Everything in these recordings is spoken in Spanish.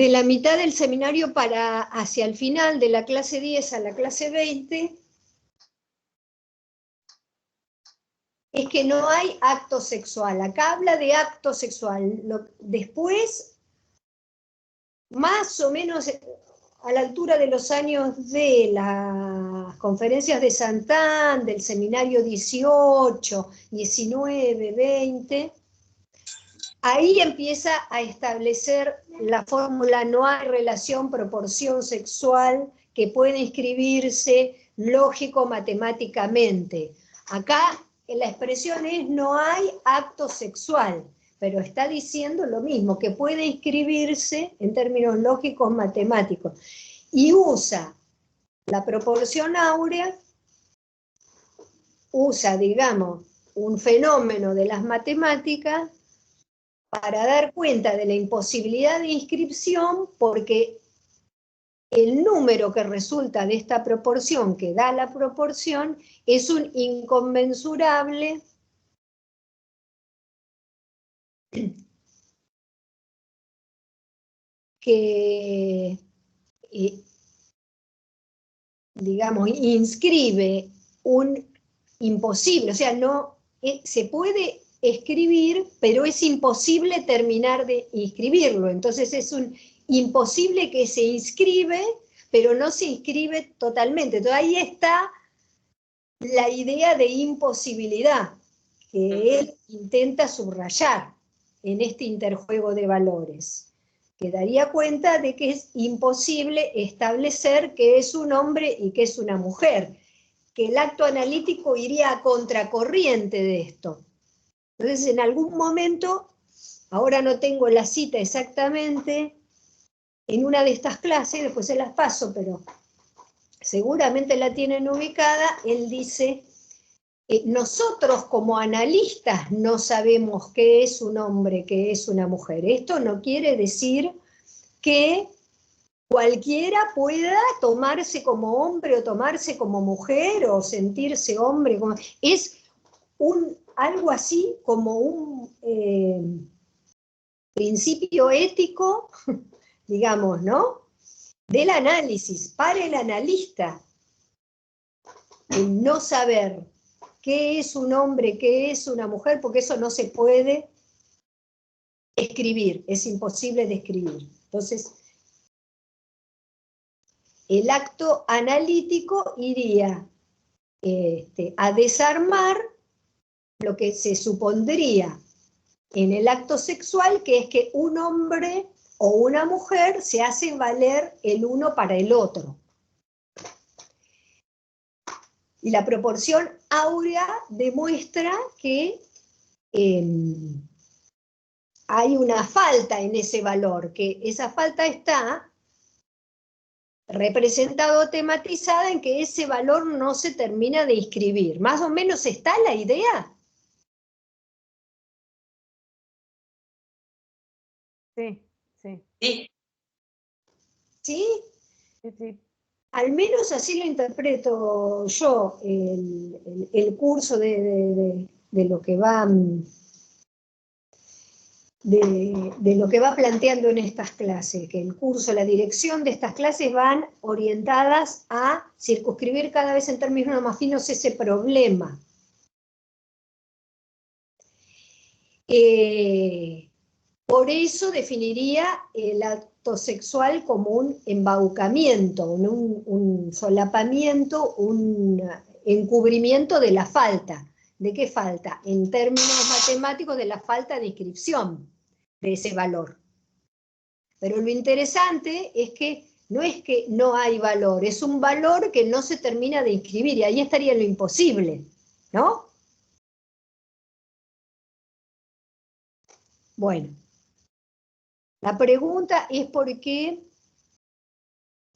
De la mitad del seminario para hacia el final, de la clase 10 a la clase 20, es que no hay acto sexual. Acá habla de acto sexual. Después, más o menos a la altura de los años de las conferencias de Santán, del seminario 18, 19, 20, ahí empieza a establecer la fórmula no hay relación proporción sexual que puede inscribirse lógico-matemáticamente. Acá la expresión es no hay acto sexual, pero está diciendo lo mismo, que puede inscribirse en términos lógicos matemáticos. Y usa la proporción áurea, usa, digamos, un fenómeno de las matemáticas para dar cuenta de la imposibilidad de inscripción, porque el número que resulta de esta proporción, que da la proporción, es un inconmensurable que, digamos, inscribe un imposible, o sea, no se puede escribir, pero es imposible terminar de inscribirlo, entonces es un imposible que se inscribe, pero no se inscribe totalmente. Entonces ahí está la idea de imposibilidad que él intenta subrayar en este interjuego de valores, que daría cuenta de que es imposible establecer que es un hombre y que es una mujer, que el acto analítico iría a contracorriente de esto. Entonces, en algún momento, ahora no tengo la cita exactamente, en una de estas clases, después se las paso, pero seguramente la tienen ubicada, él dice, nosotros como analistas no sabemos qué es un hombre, qué es una mujer. Esto no quiere decir que cualquiera pueda tomarse como hombre o tomarse como mujer o sentirse hombre. Es algo así como un principio ético, digamos, ¿no? Del análisis, para el analista, el no saber qué es un hombre, qué es una mujer, porque eso no se puede escribir, es imposible de escribir. Entonces, el acto analítico iría a desarmar lo que se supondría en el acto sexual, que es que un hombre o una mujer se hace valer el uno para el otro. Y la proporción áurea demuestra que hay una falta en ese valor, que esa falta está representada o tematizada en que ese valor no se termina de inscribir. ¿Más o menos está la idea? Sí, sí. Sí. ¿Sí? Sí, sí. Al menos así lo interpreto yo, el curso de lo que va... De lo que va planteando en estas clases, que el curso, la dirección de estas clases van orientadas a circunscribir cada vez en términos más finos ese problema. Por eso definiría el acto sexual como un embaucamiento, un solapamiento, un encubrimiento de la falta. ¿De qué falta? En términos matemáticos, de la falta de inscripción de ese valor. Pero lo interesante es que no hay valor, es un valor que no se termina de inscribir, y ahí estaría lo imposible, ¿no? Bueno, la pregunta es por qué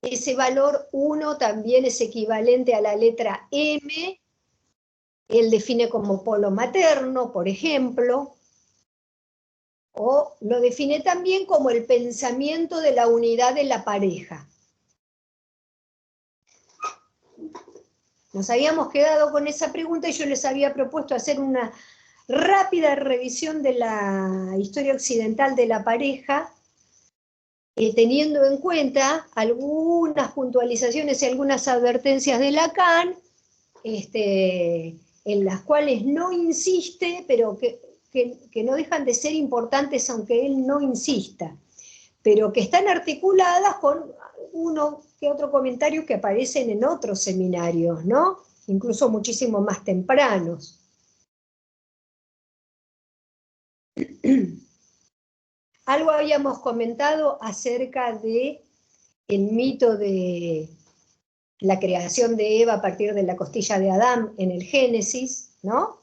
ese valor 1 también es equivalente a la letra M, él define como polo materno, por ejemplo, o lo define también como el pensamiento de la unidad de la pareja. Nos habíamos quedado con esa pregunta y yo les había propuesto hacer una rápida revisión de la historia occidental de la pareja teniendo en cuenta algunas puntualizaciones y algunas advertencias de Lacan, en las cuales no insiste, pero que no dejan de ser importantes aunque él no insista, pero que están articuladas con uno que otro comentario que aparecen en otros seminarios, ¿no? Incluso muchísimo más tempranos. Algo habíamos comentado acerca de el mito de la creación de Eva a partir de la costilla de Adán en el Génesis, ¿no?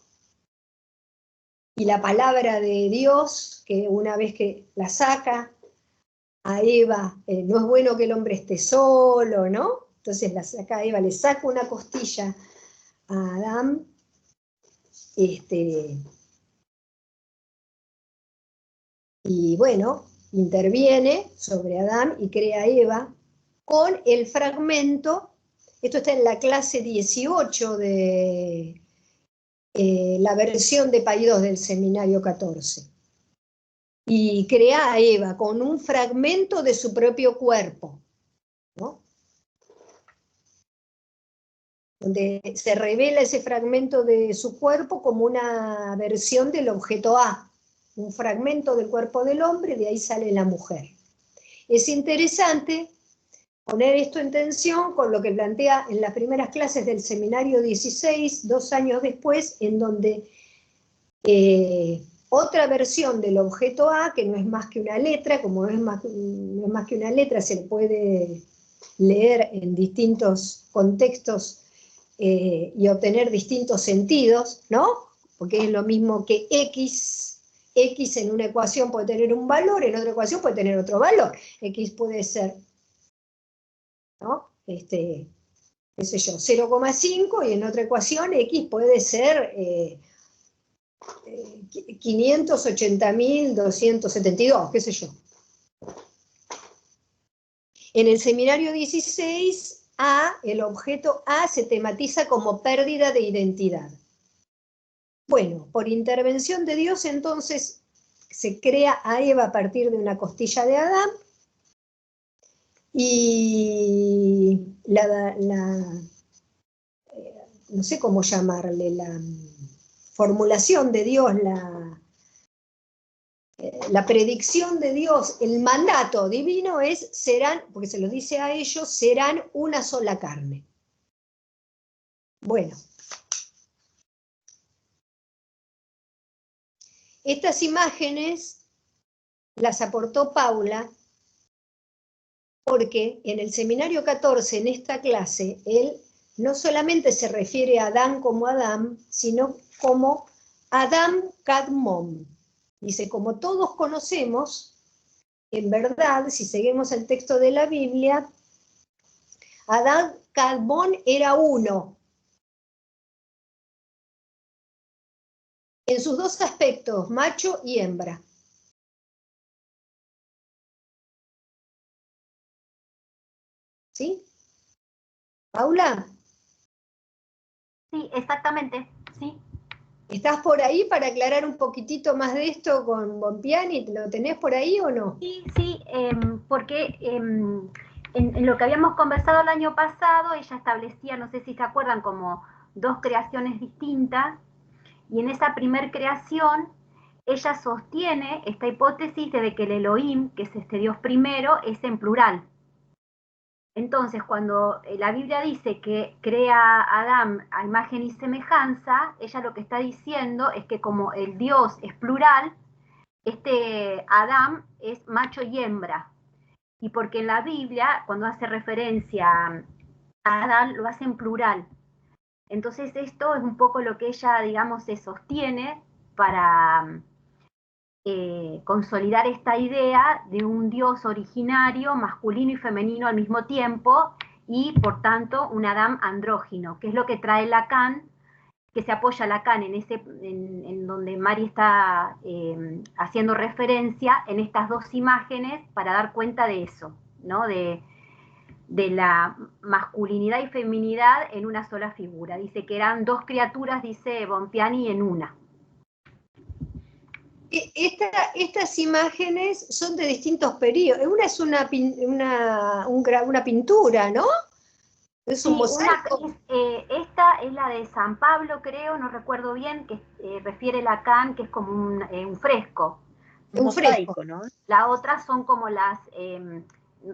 Y la palabra de Dios, que una vez que la saca a Eva, no es bueno que el hombre esté solo, ¿no? Entonces la saca a Eva, le saca una costilla a Adán, y bueno, interviene sobre Adán y crea a Eva con el fragmento, esto está en la clase 18 de la versión de Paidós del seminario 14, y crea a Eva con un fragmento de su propio cuerpo, ¿no? Donde se revela ese fragmento de su cuerpo como una versión del objeto A, un fragmento del cuerpo del hombre, de ahí sale la mujer. Es interesante poner esto en tensión con lo que plantea en las primeras clases del seminario 16, 2 años después, en donde otra versión del objeto A, que no es más que una letra, como no es más que una letra, se puede leer en distintos contextos y obtener distintos sentidos, ¿no? Porque es lo mismo que X en una ecuación puede tener un valor, en otra ecuación puede tener otro valor. X puede ser, ¿no? Qué sé yo, 0,5, y en otra ecuación X puede ser 580.272, qué sé yo. En el seminario 16, el objeto A se tematiza como pérdida de identidad. Bueno, por intervención de Dios, entonces, se crea a Eva a partir de una costilla de Adán, y no sé cómo llamarle, la formulación de Dios, la predicción de Dios, el mandato divino es, serán, porque se lo dice a ellos, serán una sola carne. Bueno. Estas imágenes las aportó Paula porque en el seminario 14, en esta clase, él no solamente se refiere a Adán como Adán, sino como Adam Kadmon. Dice, como todos conocemos, en verdad, si seguimos el texto de la Biblia, Adán Kadmon era uno. En sus dos aspectos, macho y hembra. ¿Sí? ¿Paula? Sí, exactamente, sí. ¿Estás por ahí para aclarar un poquitito más de esto con Bompiani? ¿Lo tenés por ahí o no? Sí, sí, porque en lo que habíamos conversado el año pasado, ella establecía, no sé si se acuerdan, como dos creaciones distintas, y en esa primer creación ella sostiene esta hipótesis de que el Elohim, que es este Dios primero, es en plural. Entonces, cuando la Biblia dice que crea a Adán a imagen y semejanza, ella lo que está diciendo es que como el Dios es plural, este Adán es macho y hembra. Y porque en la Biblia, cuando hace referencia a Adán, lo hace en plural. Entonces esto es un poco lo que ella, digamos, se sostiene para consolidar esta idea de un Dios originario, masculino y femenino al mismo tiempo, y por tanto un Adán andrógino, que es lo que trae Lacan, que se apoya Lacan en donde Mari está haciendo referencia en estas dos imágenes para dar cuenta de eso, ¿no? De la masculinidad y feminidad en una sola figura. Dice que eran dos criaturas, dice Bompiani, en una. Estas imágenes son de distintos periodos. Una es una pintura, ¿no? Es un mosaico. Esta es la de San Pablo, creo, no recuerdo bien, que refiere Lacan, que es como un fresco. Un fresco, ¿no? La otra son como las,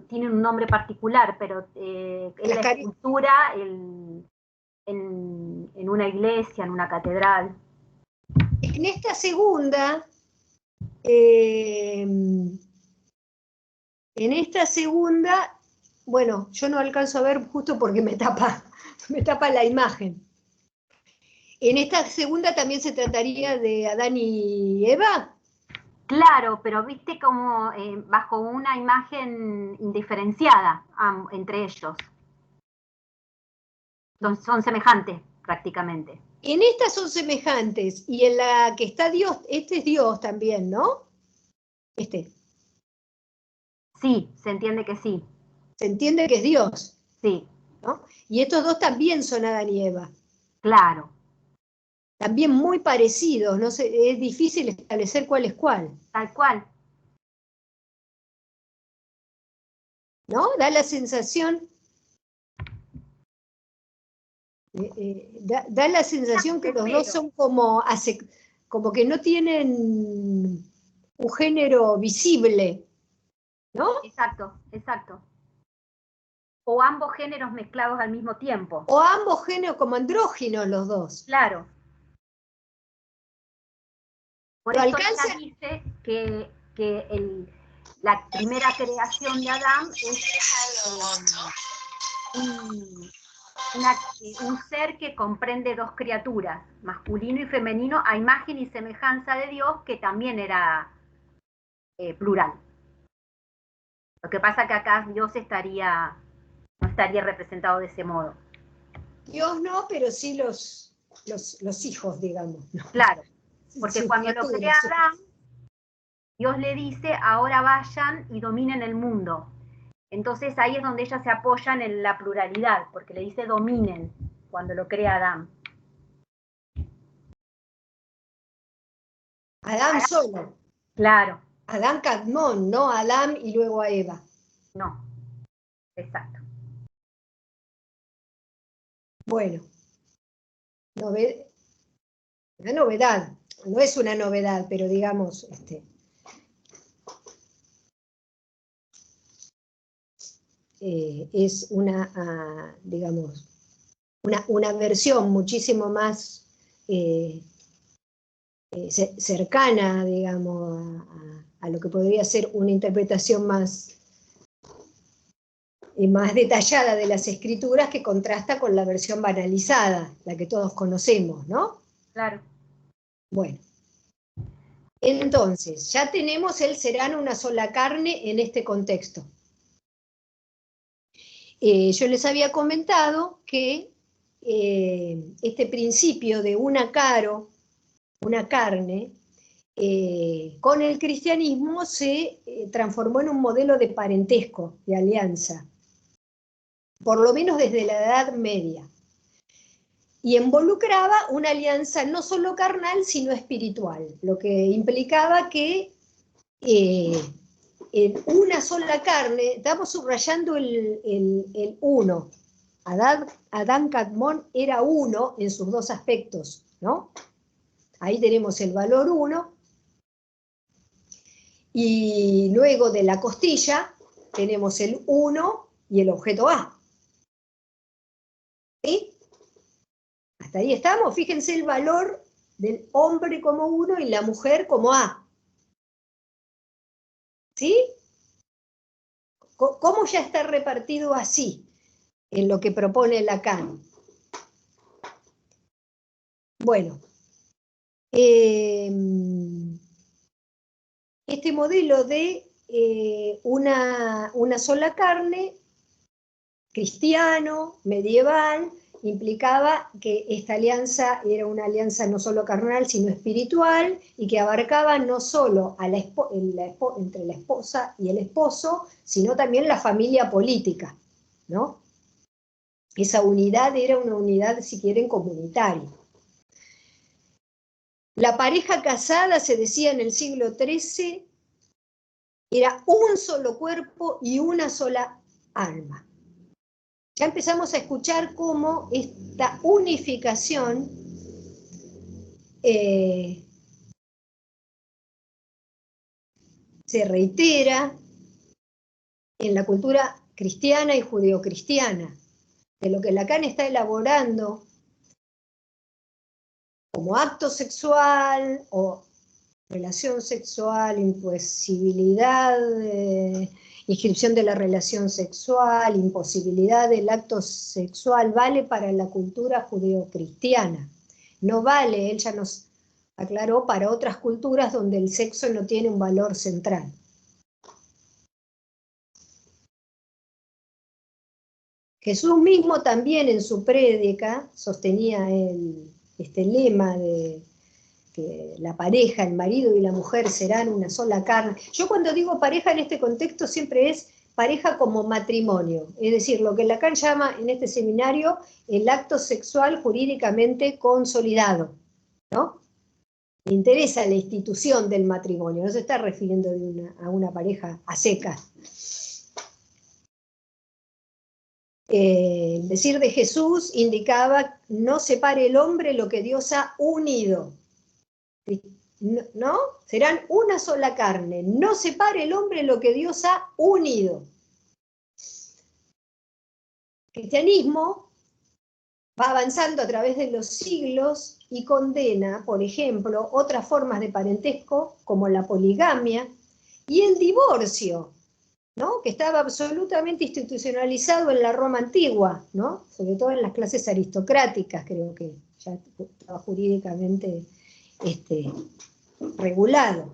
tienen un nombre particular, pero es la escultura en una iglesia, en una catedral. En esta segunda, bueno, yo no alcanzo a ver justo porque me tapa la imagen. En esta segunda también se trataría de Adán y Eva. Claro, pero viste como bajo una imagen indiferenciada entre ellos. Son semejantes prácticamente. En estas son semejantes, y en la que está Dios, este es Dios también, ¿no? Sí, se entiende que sí. Se entiende que es Dios. Sí. ¿No? Y estos dos también son Adán y Eva. Claro. También muy parecidos, no sé, es difícil establecer cuál es cuál. Tal cual. ¿No? Da la sensación... da la sensación que los dos son como que no tienen un género visible, ¿no? Exacto, exacto. O ambos géneros mezclados al mismo tiempo. O ambos géneros como andróginos los dos. Claro. Por eso ella dice que la primera creación de Adán es un ser que comprende dos criaturas, masculino y femenino, a imagen y semejanza de Dios, que también era plural. Lo que pasa que acá Dios no estaría representado de ese modo. Dios no, pero sí los hijos, digamos. ¿No? Claro, porque cuando lo crea Adán, Dios le dice, ahora vayan y dominen el mundo. Entonces ahí es donde ellas se apoyan en la pluralidad, porque le dice dominen cuando lo crea Adán. Adán solo. Claro. Adán Cadmón, no Adán y luego a Eva. No, exacto. Bueno, una novedad, no es una novedad, pero digamos, es digamos, una versión muchísimo más cercana, digamos, a lo que podría ser una interpretación más detallada de las escrituras, que contrasta con la versión banalizada, la que todos conocemos, ¿no? Claro. Bueno, entonces, ya tenemos el serán una sola carne en este contexto. Yo les había comentado que este principio de una carne, con el cristianismo se transformó en un modelo de parentesco, de alianza, por lo menos desde la Edad Media, y involucraba una alianza no solo carnal, sino espiritual, lo que implicaba que en una sola carne, estamos subrayando el uno. Adán Cadmón era uno en sus dos aspectos, ¿no? Ahí tenemos el valor 1, y luego de la costilla tenemos el 1 y el objeto A. ¿Sí? Hasta ahí estamos. Fíjense el valor del hombre como 1 y la mujer como A. ¿Sí? ¿Cómo ya está repartido así en lo que propone Lacan? Bueno, este modelo de una sola carne, cristiano, medieval, implicaba que esta alianza era una alianza no solo carnal, sino espiritual, y que abarcaba no solo entre la esposa y el esposo, sino también la familia política, ¿no? Esa unidad era una unidad, si quieren, comunitaria. La pareja casada, se decía en el siglo XIII, era un solo cuerpo y una sola alma. Ya empezamos a escuchar cómo esta unificación se reitera en la cultura cristiana y judeocristiana, de lo que Lacan está elaborando como acto sexual o relación sexual, imposibilidad, inscripción de la relación sexual, imposibilidad del acto sexual, vale para la cultura judeocristiana. No vale, él ya nos aclaró, para otras culturas donde el sexo no tiene un valor central. Jesús mismo también en su prédica sostenía este lema de que la pareja, el marido y la mujer serán una sola carne. Yo cuando digo pareja en este contexto siempre es pareja como matrimonio, es decir, lo que Lacan llama en este seminario el acto sexual jurídicamente consolidado, ¿no? Le interesa la institución del matrimonio, no se está refiriendo a una pareja a secas. El decir de Jesús indicaba: no separe el hombre lo que Dios ha unido. ¿No? Serán una sola carne. No separe el hombre lo que Dios ha unido. El cristianismo va avanzando a través de los siglos y condena, por ejemplo, otras formas de parentesco como la poligamia y el divorcio, ¿no? Que estaba absolutamente institucionalizado en la Roma antigua, ¿no? Sobre todo en las clases aristocráticas, creo que ya estaba jurídicamente regulado.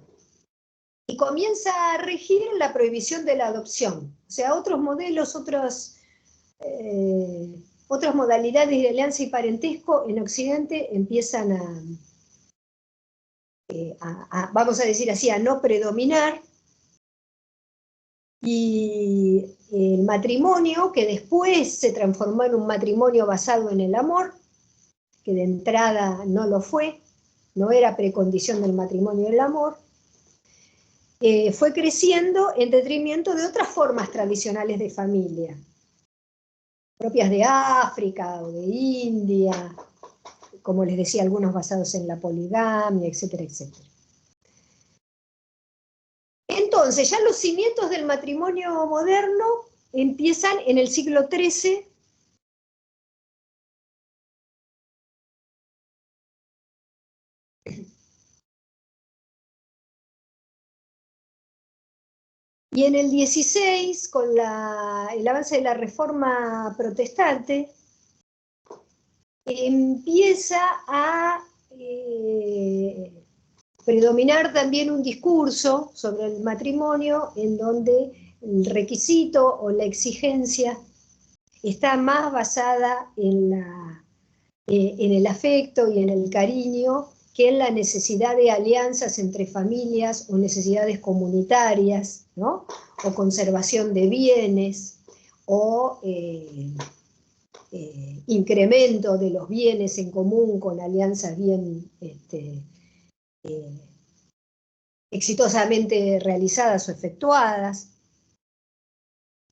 Y comienza a regir la prohibición de la adopción. O sea, otros modelos, otras modalidades de alianza y parentesco en Occidente empiezan vamos a decir así, a no predominar. Y el matrimonio, que después se transformó en un matrimonio basado en el amor, que de entrada no lo fue, no era precondición del matrimonio el amor, fue creciendo en detrimento de otras formas tradicionales de familia, propias de África o de India, como les decía, algunos basados en la poligamia, etcétera, etcétera. Entonces, ya los cimientos del matrimonio moderno empiezan en el siglo XIII, y en el XVI, con el avance de la Reforma Protestante, empieza a predominar también un discurso sobre el matrimonio en donde el requisito o la exigencia está más basada en el afecto y en el cariño que en la necesidad de alianzas entre familias o necesidades comunitarias, ¿no? O conservación de bienes, o incremento de los bienes en común con alianzas bien exitosamente realizadas o efectuadas.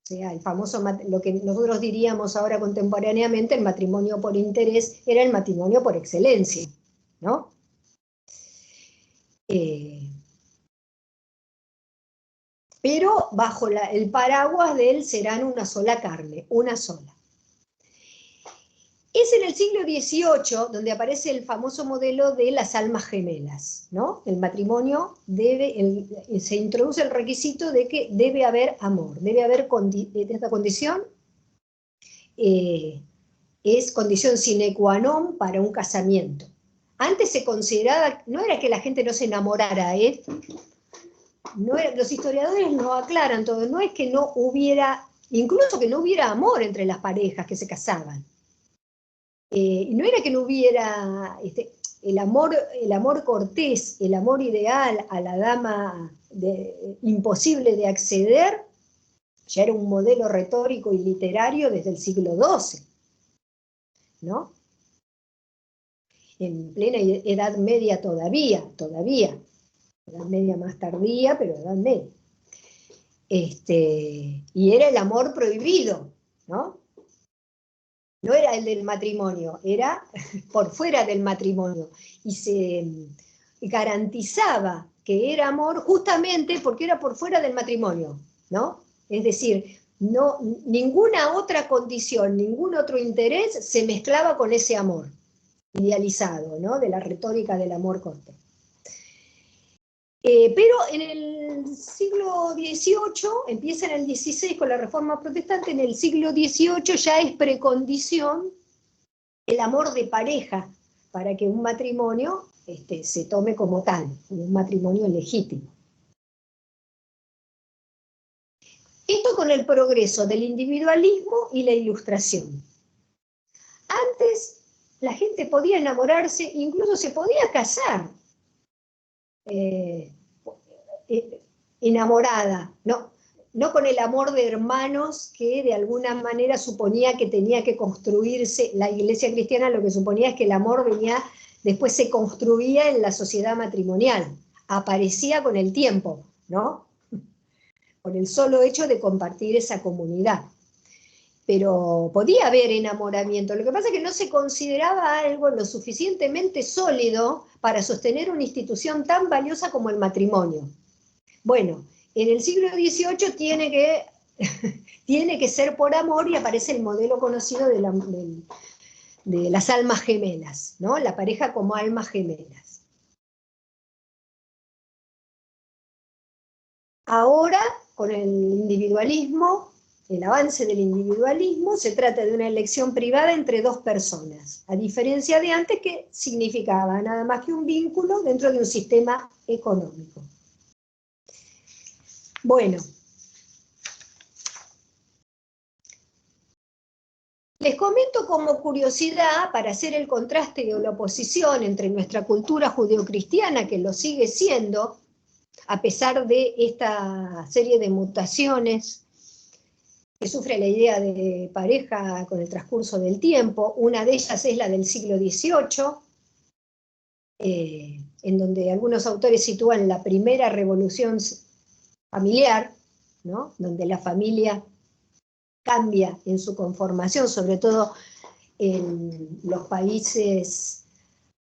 O sea, el famoso, lo que nosotros diríamos ahora contemporáneamente, el matrimonio por interés, era el matrimonio por excelencia, ¿no? Pero bajo el paraguas de él serán una sola carne, una sola. Es en el siglo XVIII donde aparece el famoso modelo de las almas gemelas, ¿no? El matrimonio se introduce el requisito de que debe haber amor, debe haber esta condición, es condición sine qua non para un casamiento. Antes se consideraba, no era que la gente no se enamorara, los historiadores lo aclaran todo, no es que no hubiera, incluso que no hubiera amor entre las parejas que se casaban. No era que no hubiera el amor cortés, el amor ideal a la dama imposible de acceder, ya era un modelo retórico y literario desde el siglo XII, ¿no? en plena Edad Media todavía, Edad Media más tardía, pero Edad Media. Y era el amor prohibido, ¿no? No era el del matrimonio, era por fuera del matrimonio. Y se garantizaba que era amor justamente porque era por fuera del matrimonio, ¿no? Es decir, no, ninguna otra condición, ningún otro interés se mezclaba con ese amor idealizado, ¿no? De la retórica del amor cortés. Pero en el siglo XVIII, empieza en el XVI con la Reforma Protestante, en el siglo XVIII ya es precondición el amor de pareja para que un matrimonio se tome como tal, un matrimonio legítimo. Esto con el progreso del individualismo y la ilustración. Antes la gente podía enamorarse, incluso se podía casar enamorada, no con el amor de hermanos que de alguna manera suponía que tenía que construirse. La Iglesia cristiana lo que suponía es que el amor después se construía en la sociedad matrimonial, aparecía con el tiempo, ¿no? Con el solo hecho de compartir esa comunidad. Pero podía haber enamoramiento, lo que pasa es que no se consideraba algo lo suficientemente sólido para sostener una institución tan valiosa como el matrimonio. Bueno, en el siglo XVIII tiene que ser por amor, y aparece el modelo conocido de las almas gemelas, ¿no? La pareja como almas gemelas. Ahora, con el individualismo, el avance del individualismo, se trata de una elección privada entre dos personas, a diferencia de antes, que significaba nada más que un vínculo dentro de un sistema económico. Bueno, les comento como curiosidad, para hacer el contraste o la oposición entre nuestra cultura judeocristiana, que lo sigue siendo, a pesar de esta serie de mutaciones que sufre la idea de pareja con el transcurso del tiempo. Una de ellas es la del siglo XVIII, en donde algunos autores sitúan la primera revolución familiar, ¿no? Donde la familia cambia en su conformación, sobre todo en los países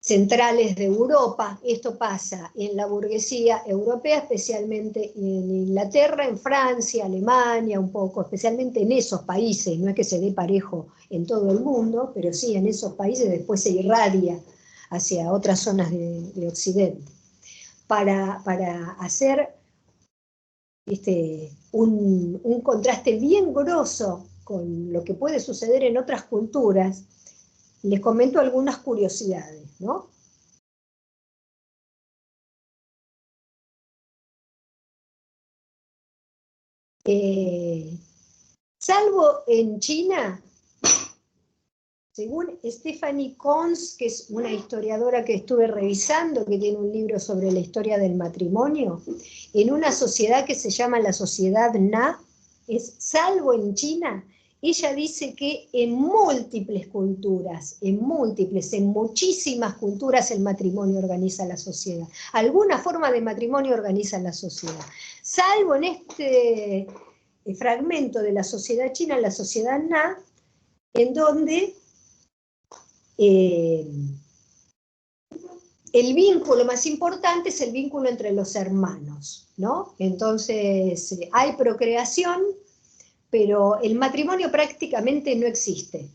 centrales de Europa. Esto pasa en la burguesía europea, especialmente en Inglaterra, en Francia, Alemania, un poco, especialmente en esos países. No es que se dé parejo en todo el mundo, pero sí en esos países. Después se irradia hacia otras zonas de Occidente. Para hacer un contraste bien grosso con lo que puede suceder en otras culturas, les comento algunas curiosidades, ¿no? Salvo en China, según Stephanie Cons, que es una historiadora que estuve revisando, que tiene un libro sobre la historia del matrimonio, en una sociedad que se llama la sociedad Na, salvo en China, ella dice que en múltiples culturas, en muchísimas culturas, el matrimonio organiza la sociedad. Alguna forma de matrimonio organiza la sociedad. Salvo en este fragmento de la sociedad china, la sociedad Na, en donde el vínculo más importante es el vínculo entre los hermanos, ¿no? Entonces hay procreación, pero el matrimonio prácticamente no existe.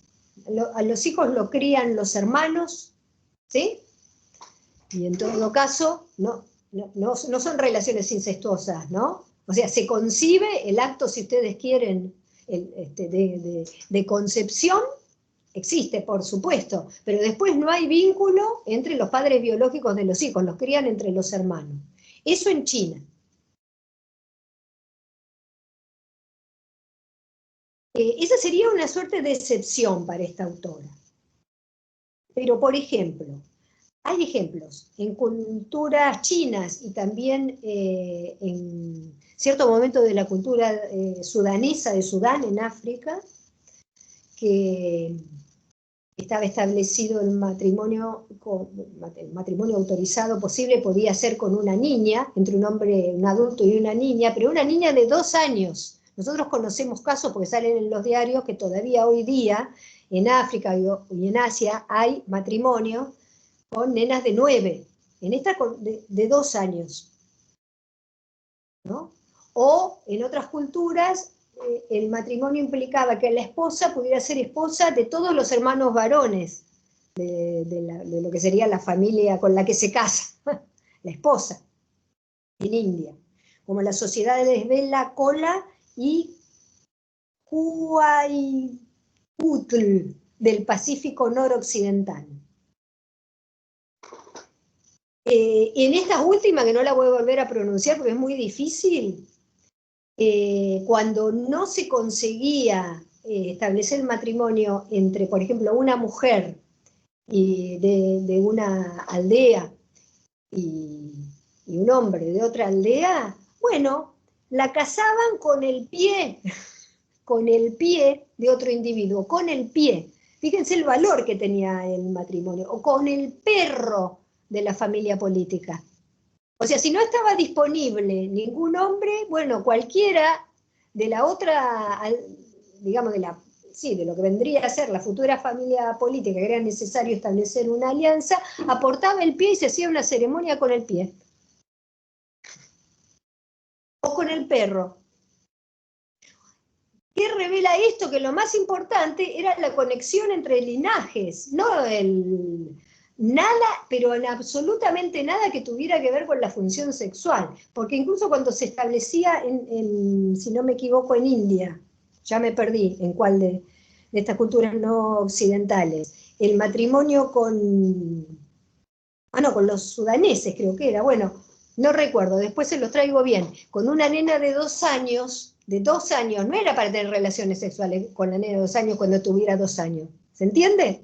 A los hijos lo crían los hermanos, ¿sí? Y en todo caso, no son relaciones incestuosas, ¿no? O sea, se concibe el acto, si ustedes quieren, de concepción, existe, por supuesto, pero después no hay vínculo entre los padres biológicos de los hijos, los crían entre los hermanos. Eso en China. Esa sería una suerte de excepción para esta autora. Pero, por ejemplo, hay ejemplos en culturas chinas y también en cierto momento de la cultura sudanesa de Sudán, en África, que estaba establecido el matrimonio autorizado posible, podía ser con una niña, entre un hombre, un adulto y una niña, pero una niña de 2 años. Nosotros conocemos casos, porque salen en los diarios, que todavía hoy día en África y en Asia hay matrimonio con nenas de 9, en esta de 2 años, ¿no? O en otras culturas el matrimonio implicaba que la esposa pudiera ser esposa de todos los hermanos varones de lo que sería la familia con la que se casa, la esposa, en India, como las sociedades de la Kola y Huayputl del Pacífico noroccidental. En esta última, que no la voy a volver a pronunciar porque es muy difícil, cuando no se conseguía establecer el matrimonio entre, por ejemplo, una mujer de una aldea y un hombre de otra aldea, bueno, la casaban con el pie de otro individuo, con el pie. Fíjense el valor que tenía el matrimonio, o con el perro de la familia política. O sea, si no estaba disponible ningún hombre, bueno, cualquiera de la otra, digamos, de lo que vendría a ser la futura familia política, que era necesario establecer una alianza, aportaba el pie y se hacía una ceremonia con el pie. O con el perro. ¿Qué revela esto? Que lo más importante era la conexión entre linajes, no nada, pero en absolutamente nada que tuviera que ver con la función sexual, porque incluso cuando se establecía, si no me equivoco, en India, ya me perdí en cuál de estas culturas no occidentales, el matrimonio con los sudaneses creo que era, bueno, no recuerdo, después se los traigo bien, con una nena de 2 años, no era para tener relaciones sexuales con la nena de 2 años cuando tuviera 2 años, ¿se entiende?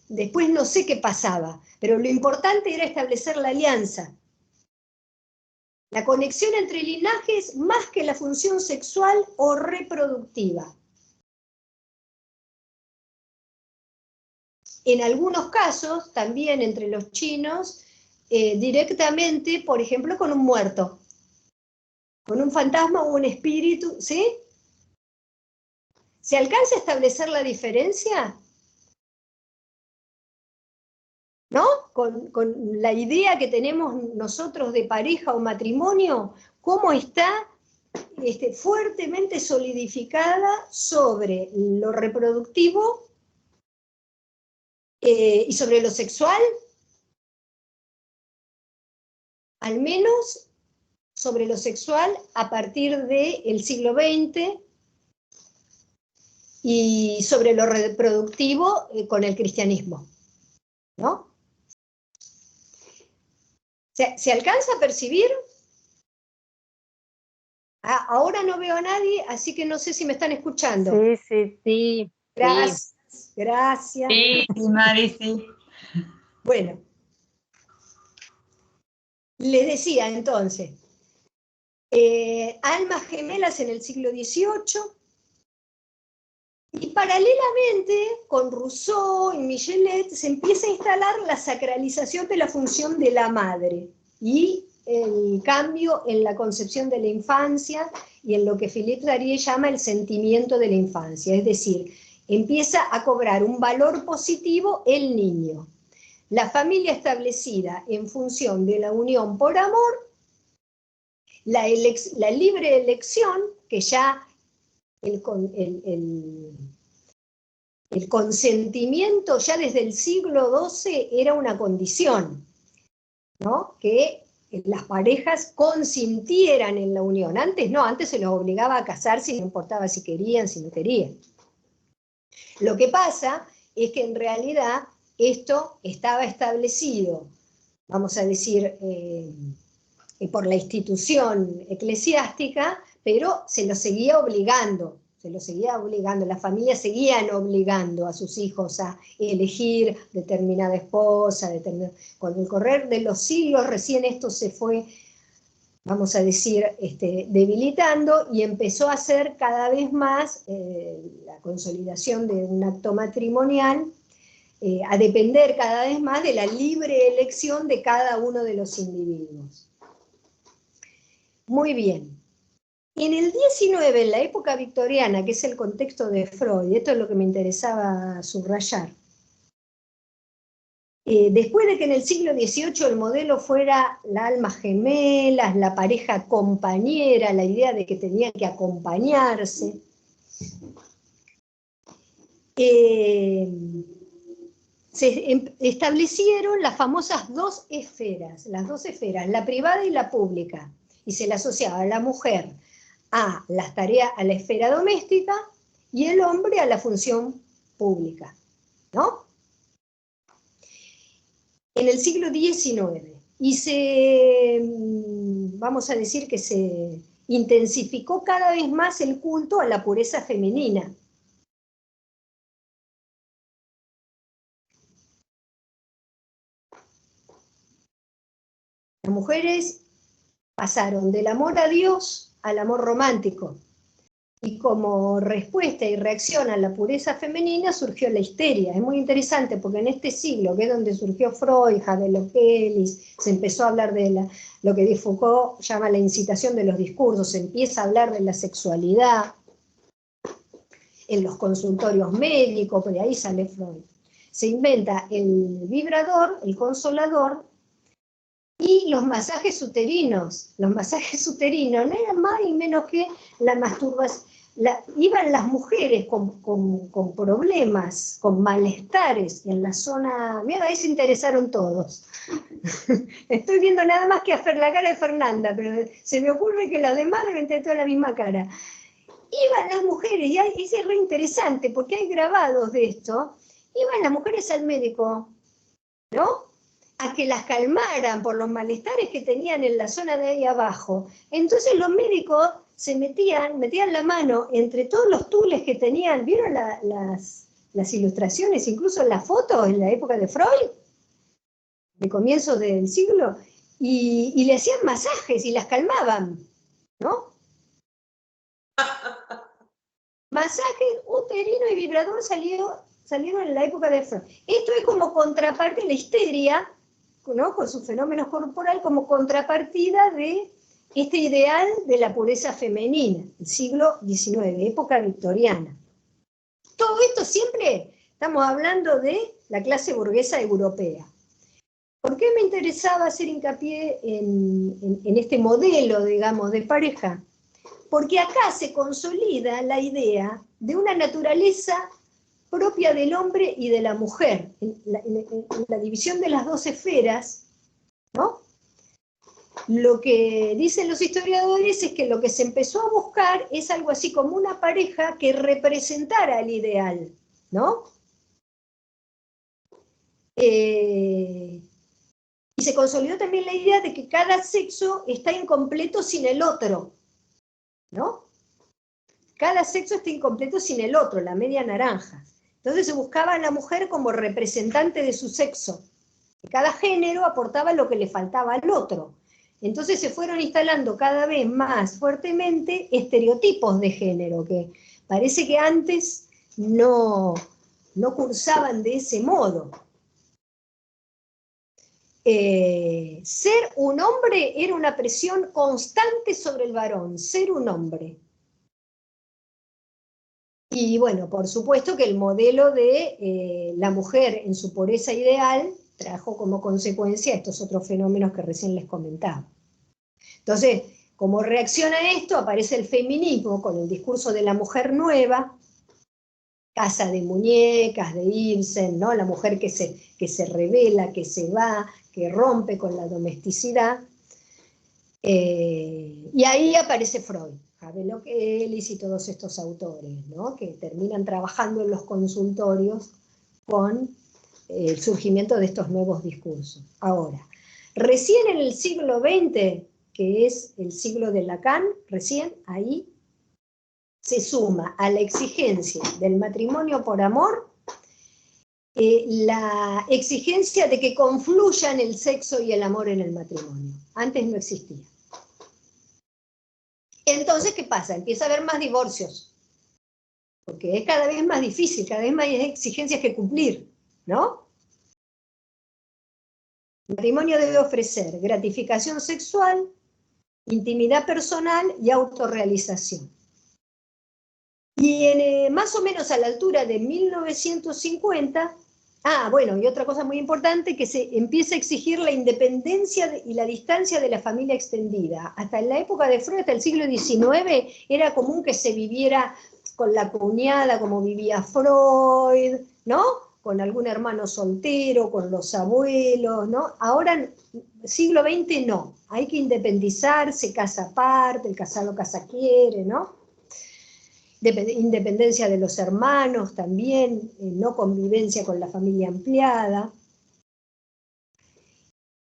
Después no sé qué pasaba, pero lo importante era establecer la alianza. La conexión entre linajes más que la función sexual o reproductiva. En algunos casos, también entre los chinos, directamente, por ejemplo, con un muerto, con un fantasma o un espíritu, ¿sí? ¿Se alcanza a establecer la diferencia? ¿No? Con la idea que tenemos nosotros de pareja o matrimonio, cómo está fuertemente solidificada sobre lo reproductivo y sobre lo sexual, al menos sobre lo sexual a partir del siglo XX y sobre lo reproductivo con el cristianismo, ¿no? ¿Se alcanza a percibir? Ahora no veo a nadie, así que no sé si me están escuchando. Sí. Gracias, gracias. Sí, Mari, sí. Bueno, les decía entonces, almas gemelas en el siglo XVIII, y paralelamente con Rousseau y Michelet se empieza a instalar la sacralización de la función de la madre y el cambio en la concepción de la infancia y en lo que Philippe Darrieux llama el sentimiento de la infancia, es decir, empieza a cobrar un valor positivo el niño. La familia establecida en función de la unión por amor, la libre elección, que ya el consentimiento ya desde el siglo XII era una condición, ¿no? Que las parejas consintieran en la unión. Antes no, antes se los obligaba a casarse y no importaba si querían, si no querían. Lo que pasa es que en realidad esto estaba establecido, vamos a decir, por la institución eclesiástica, pero se lo seguía obligando, las familias seguían obligando a sus hijos a elegir determinada esposa, con el correr de los siglos recién esto se fue vamos a decir, debilitando, y empezó a hacer cada vez más la consolidación de un acto matrimonial, a depender cada vez más de la libre elección de cada uno de los individuos. Muy bien. En el 19, en la época victoriana, que es el contexto de Freud, esto es lo que me interesaba subrayar, después de que en el siglo XVIII el modelo fuera la alma gemelas, la pareja compañera, la idea de que tenían que acompañarse, se establecieron las famosas dos esferas, la privada y la pública, y se le asociaba a la mujer a las tareas, a la esfera doméstica, y el hombre a la función pública, ¿no? En el siglo XIX, y vamos a decir que se intensificó cada vez más el culto a la pureza femenina. Las mujeres pasaron del amor a Dios al amor romántico, y como respuesta y reacción a la pureza femenina surgió la histeria. Es muy interesante porque en este siglo, que es donde surgió Freud, Havelock Ellis, se empezó a hablar de lo que Foucault llama la incitación de los discursos, se empieza a hablar de la sexualidad en los consultorios médicos, por ahí sale Freud. Se inventa el vibrador, el consolador, y los masajes uterinos. Los masajes uterinos no eran más y menos que la masturbación. Iban las mujeres con problemas, con malestares en la zona. Mira, ahí se interesaron todos. Estoy viendo nada más que hacer la cara de Fernanda, pero se me ocurre que los demás deben tener toda la misma cara. Iban las mujeres, y es re interesante porque hay grabados de esto. Iban las mujeres al médico, ¿no?, a que las calmaran por los malestares que tenían en la zona de ahí abajo. Entonces los médicos se metían la mano entre todos los tules que tenían. ¿Vieron las ilustraciones, incluso las fotos en la época de Freud, de comienzos del siglo? Y le hacían masajes y las calmaban, ¿no? Masaje uterino y vibrador salieron en la época de Freud. Esto es como contraparte la histeria, ¿no?, con su fenómeno corporal, como contrapartida de este ideal de la pureza femenina, el siglo XIX, época victoriana. Todo esto siempre estamos hablando de la clase burguesa europea. ¿Por qué me interesaba hacer hincapié en este modelo, digamos, de pareja? Porque acá se consolida la idea de una naturaleza propia del hombre y de la mujer, en la división de las dos esferas, ¿no? Lo que dicen los historiadores es que lo que se empezó a buscar es algo así como una pareja que representara el ideal, ¿no? Y se consolidó también la idea de que cada sexo está incompleto sin el otro, ¿no? Cada sexo está incompleto sin el otro, la media naranja. Entonces se buscaba a la mujer como representante de su sexo. Cada género aportaba lo que le faltaba al otro. Entonces se fueron instalando cada vez más fuertemente estereotipos de género, que parece que antes no cursaban de ese modo. Ser un hombre era una presión constante sobre el varón, ser un hombre. Y bueno, por supuesto que el modelo de la mujer en su pureza ideal trajo como consecuencia estos otros fenómenos que recién les comentaba. Entonces, como reacción a esto, aparece el feminismo con el discurso de la mujer nueva, casa de muñecas, de Ibsen, ¿no? La mujer que se revela, que se va, que rompe con la domesticidad. Y ahí aparece Freud, Havelock Ellis y todos estos autores, ¿no?, que terminan trabajando en los consultorios con el surgimiento de estos nuevos discursos. Ahora, recién en el siglo XX, que es el siglo de Lacan, recién ahí se suma a la exigencia del matrimonio por amor la exigencia de que confluyan el sexo y el amor en el matrimonio. Antes no existía. Entonces, ¿qué pasa? Empieza a haber más divorcios, porque es cada vez más difícil, cada vez más exigencias que cumplir, ¿no? El matrimonio debe ofrecer gratificación sexual, intimidad personal y autorrealización. Y más o menos a la altura de 1950, bueno, y otra cosa muy importante, que se empieza a exigir la independencia y la distancia de la familia extendida. Hasta en la época de Freud, hasta el siglo XIX, era común que se viviera con la cuñada como vivía Freud, ¿no? Con algún hermano soltero, con los abuelos, ¿no? Ahora, siglo XX no, hay que independizarse, casa aparte, el casado casa quiere, ¿no? Independencia de los hermanos también, no convivencia con la familia ampliada.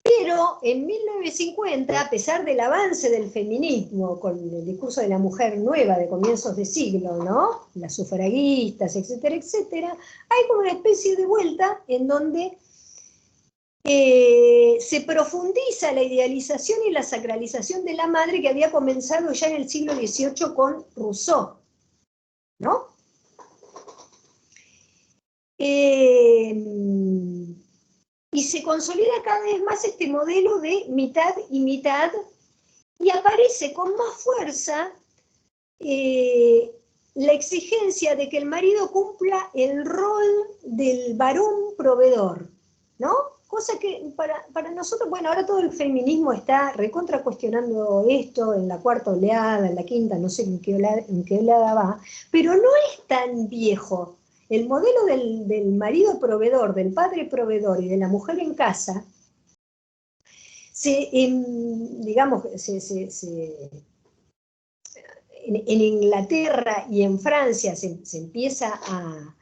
Pero en 1950, a pesar del avance del feminismo, con el discurso de la mujer nueva de comienzos de siglo, ¿no? Las sufragistas, etcétera, etcétera, hay como una especie de vuelta en donde se profundiza la idealización y la sacralización de la madre que había comenzado ya en el siglo XVIII con Rousseau, ¿no? Y se consolida cada vez más este modelo de mitad y mitad, y aparece con más fuerza la exigencia de que el marido cumpla el rol del varón proveedor, ¿no? Cosa que para nosotros, bueno, ahora todo el feminismo está recontra cuestionando esto, en la cuarta oleada, en la quinta, no sé en qué oleada va, pero no es tan viejo. El modelo del marido proveedor, del padre proveedor y de la mujer en casa, en Inglaterra y en Francia se empieza a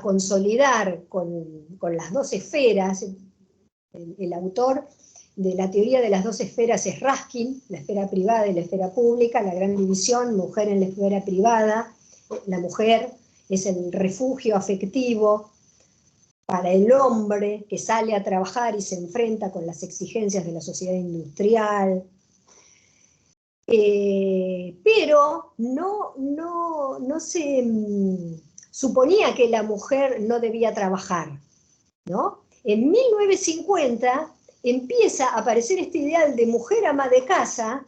consolidar con las dos esferas. El autor de la teoría de las dos esferas es Ruskin, la esfera privada y la esfera pública, la gran división, mujer en la esfera privada. La mujer es el refugio afectivo para el hombre que sale a trabajar y se enfrenta con las exigencias de la sociedad industrial. Pero no se suponía que la mujer no debía trabajar, ¿no? En 1950 empieza a aparecer este ideal de mujer ama de casa,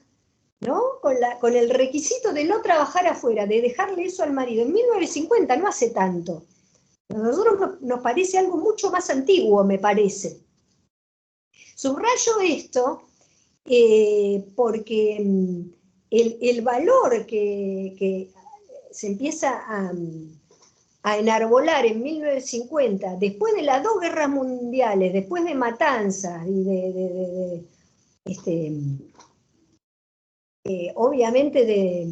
¿no? Con el requisito de no trabajar afuera, de dejarle eso al marido. En 1950, no hace tanto. A nosotros nos parece algo mucho más antiguo, me parece. Subrayo esto porque el valor que se empieza a enarbolar en 1950, después de las dos guerras mundiales, después de matanzas y obviamente de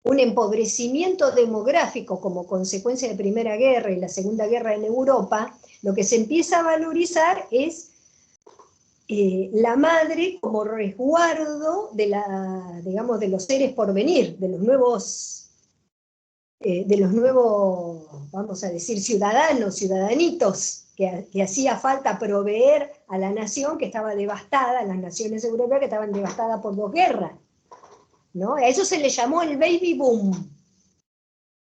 un empobrecimiento demográfico como consecuencia de la Primera Guerra y la Segunda Guerra en Europa, lo que se empieza a valorizar es la madre como resguardo de los seres por venir, de los nuevos, vamos a decir, ciudadanitos, que hacía falta proveer a la nación que estaba devastada, las naciones europeas que estaban devastadas por dos guerras, ¿no? A eso se le llamó el baby boom.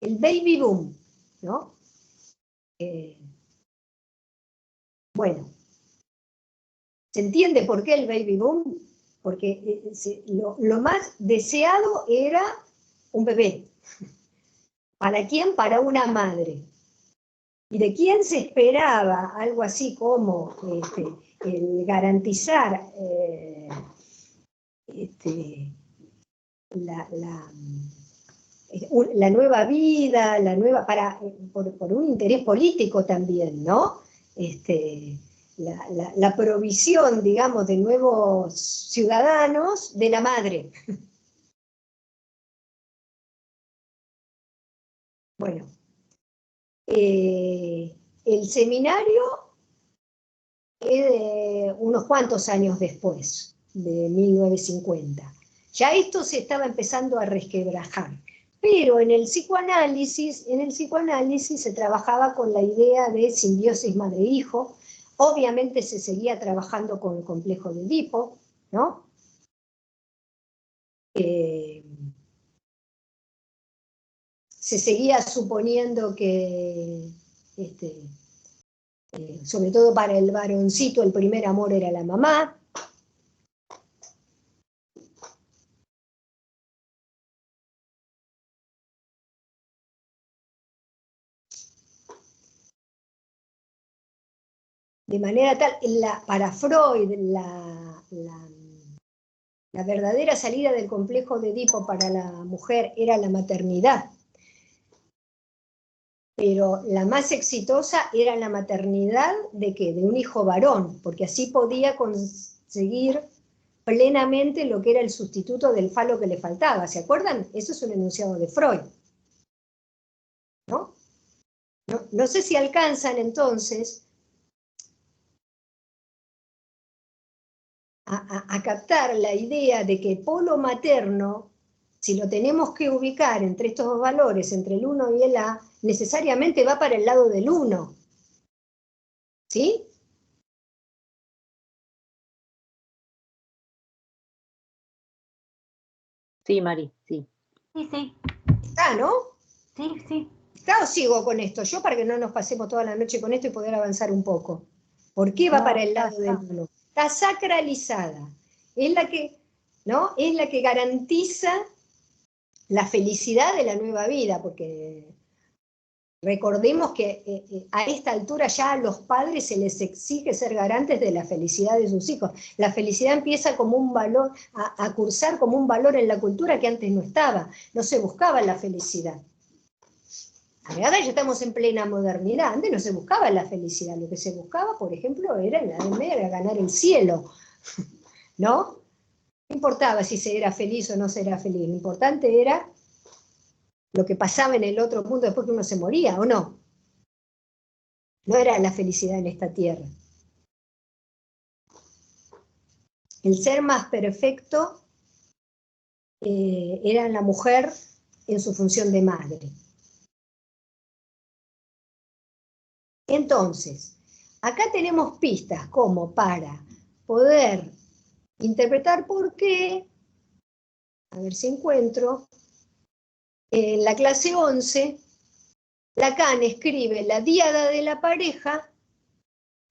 El baby boom, ¿no? Bueno, ¿se entiende por qué el baby boom? Porque lo más deseado era un bebé. ¿Para quién? Para una madre. ¿Y de quién se esperaba algo así como el garantizar la nueva vida, por un interés político también, ¿no? La provisión, digamos, de nuevos ciudadanos de la madre. Bueno, el seminario es unos cuantos años después, de 1950. Ya esto se estaba empezando a resquebrajar. Pero en el psicoanálisis se trabajaba con la idea de simbiosis madre-hijo. Obviamente se seguía trabajando con el complejo de Edipo, ¿no? se seguía suponiendo que, sobre todo para el varoncito, el primer amor era la mamá. De manera tal, para Freud, la verdadera salida del complejo de Edipo para la mujer era la maternidad. Pero la más exitosa era la maternidad ¿de qué? De un hijo varón, porque así podía conseguir plenamente lo que era el sustituto del falo que le faltaba. ¿Se acuerdan? Eso es un enunciado de Freud. ¿No? No sé si alcanzan entonces a captar la idea de que polo materno, si lo tenemos que ubicar entre estos dos valores, entre el 1 y el A, necesariamente va para el lado del 1. ¿Sí? Sí, Mari, sí. Sí, sí. Está, ¿no? Sí, sí. ¿Está o sigo con esto? Yo para que no nos pasemos toda la noche con esto y poder avanzar un poco. ¿Por qué va para el lado del 1? Está sacralizada. Es la que, ¿no? Es la que garantiza la felicidad de la nueva vida, porque recordemos que a esta altura ya a los padres se les exige ser garantes de la felicidad de sus hijos. La felicidad empieza como un valor, a cursar como un valor en la cultura que antes no estaba. No se buscaba la felicidad. Ahora ya estamos en plena modernidad. Antes no se buscaba la felicidad. Lo que se buscaba, por ejemplo, era en la Edad Media, era ganar el cielo. ¿No? No importaba si se era feliz o no se era feliz. Lo importante era lo que pasaba en el otro mundo después que uno se moría, ¿o no? No era la felicidad en esta tierra. El ser más perfecto era la mujer en su función de madre. Entonces, acá tenemos pistas como para poder interpretar por qué, a ver si encuentro, en la clase 11, Lacan escribe la díada de la pareja.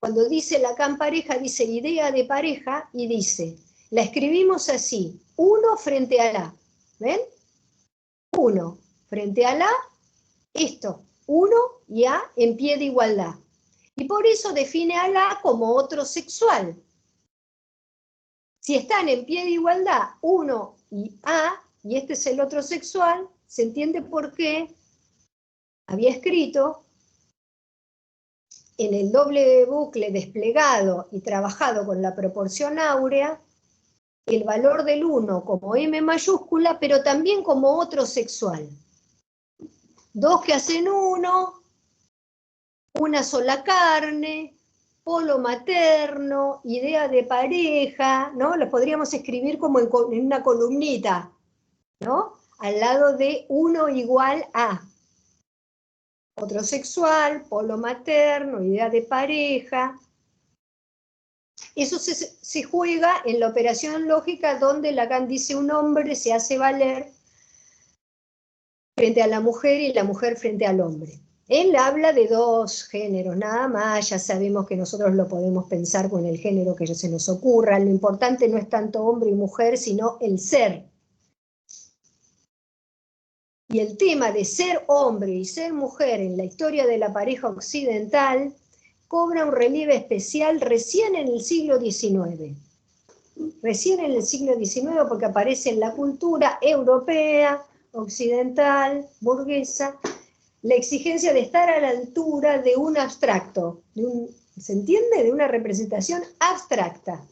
Cuando dice Lacan pareja, dice idea de pareja y dice, la escribimos así, 1 frente a la, ¿ven? 1 frente a la, esto, 1 y A en pie de igualdad. Y por eso define a la como otro sexual. Si están en pie de igualdad 1 y A, y este es el otro sexual, se entiende por qué había escrito en el doble bucle desplegado y trabajado con la proporción áurea, el valor del 1 como M mayúscula, pero también como otro sexual. 2 que hacen 1, una sola carne, polo materno, idea de pareja, ¿no? Lo podríamos escribir como en una columnita, ¿no? Al lado de 1 igual a. Otro sexual, polo materno, idea de pareja. Eso se juega en la operación lógica donde Lacan dice un hombre se hace valer frente a la mujer y la mujer frente al hombre. Él habla de 2 géneros, nada más, ya sabemos que nosotros lo podemos pensar con el género que se nos ocurra, lo importante no es tanto hombre y mujer, sino el ser. Y el tema de ser hombre y ser mujer en la historia de la pareja occidental cobra un relieve especial recién en el siglo XIX. Recién en el siglo XIX porque aparece en la cultura europea, occidental, burguesa, la exigencia de estar a la altura de un abstracto, ¿se entiende? De una representación abstracta.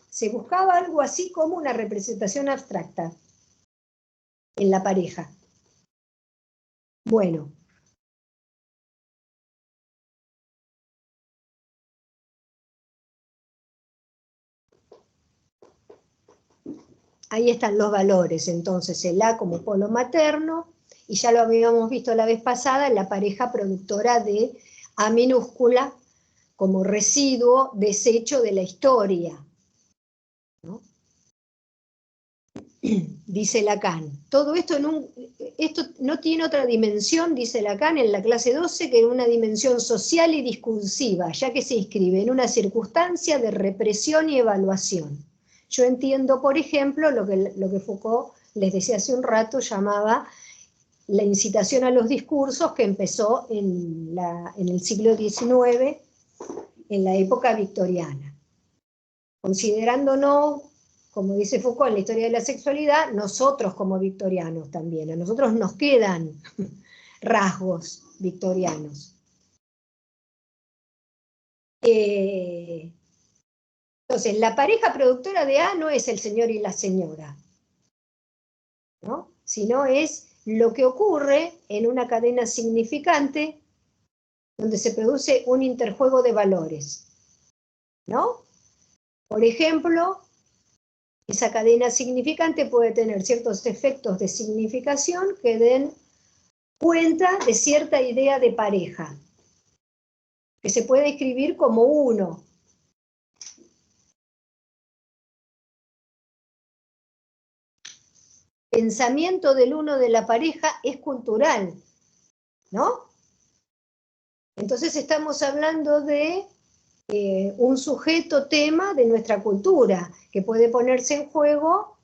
Se buscaba algo así como una representación abstracta en la pareja. Bueno. Ahí están los valores, entonces el A como polo materno, y ya lo habíamos visto la vez pasada, la pareja productora de A minúscula como residuo, desecho de la historia, ¿no? dice Lacan. Todo esto, esto no tiene otra dimensión, dice Lacan en la clase 12, que una dimensión social y discursiva, ya que se inscribe en una circunstancia de represión y evaluación. Yo entiendo, por ejemplo, lo que Foucault, les decía hace un rato, llamaba la incitación a los discursos, que empezó en el siglo XIX, en la época victoriana. Considerándonos, como dice Foucault en la historia de la sexualidad, nosotros como victorianos también. A nosotros nos quedan rasgos victorianos. Entonces, la pareja productora de A no es el señor y la señora, ¿no? Sino es lo que ocurre en una cadena significante donde se produce un interjuego de valores, ¿no? Por ejemplo, esa cadena significante puede tener ciertos efectos de significación que den cuenta de cierta idea de pareja, que se puede escribir como uno. Pensamiento del uno de la pareja es cultural, ¿no? Entonces estamos hablando de un sujeto tema de nuestra cultura, que puede ponerse en juego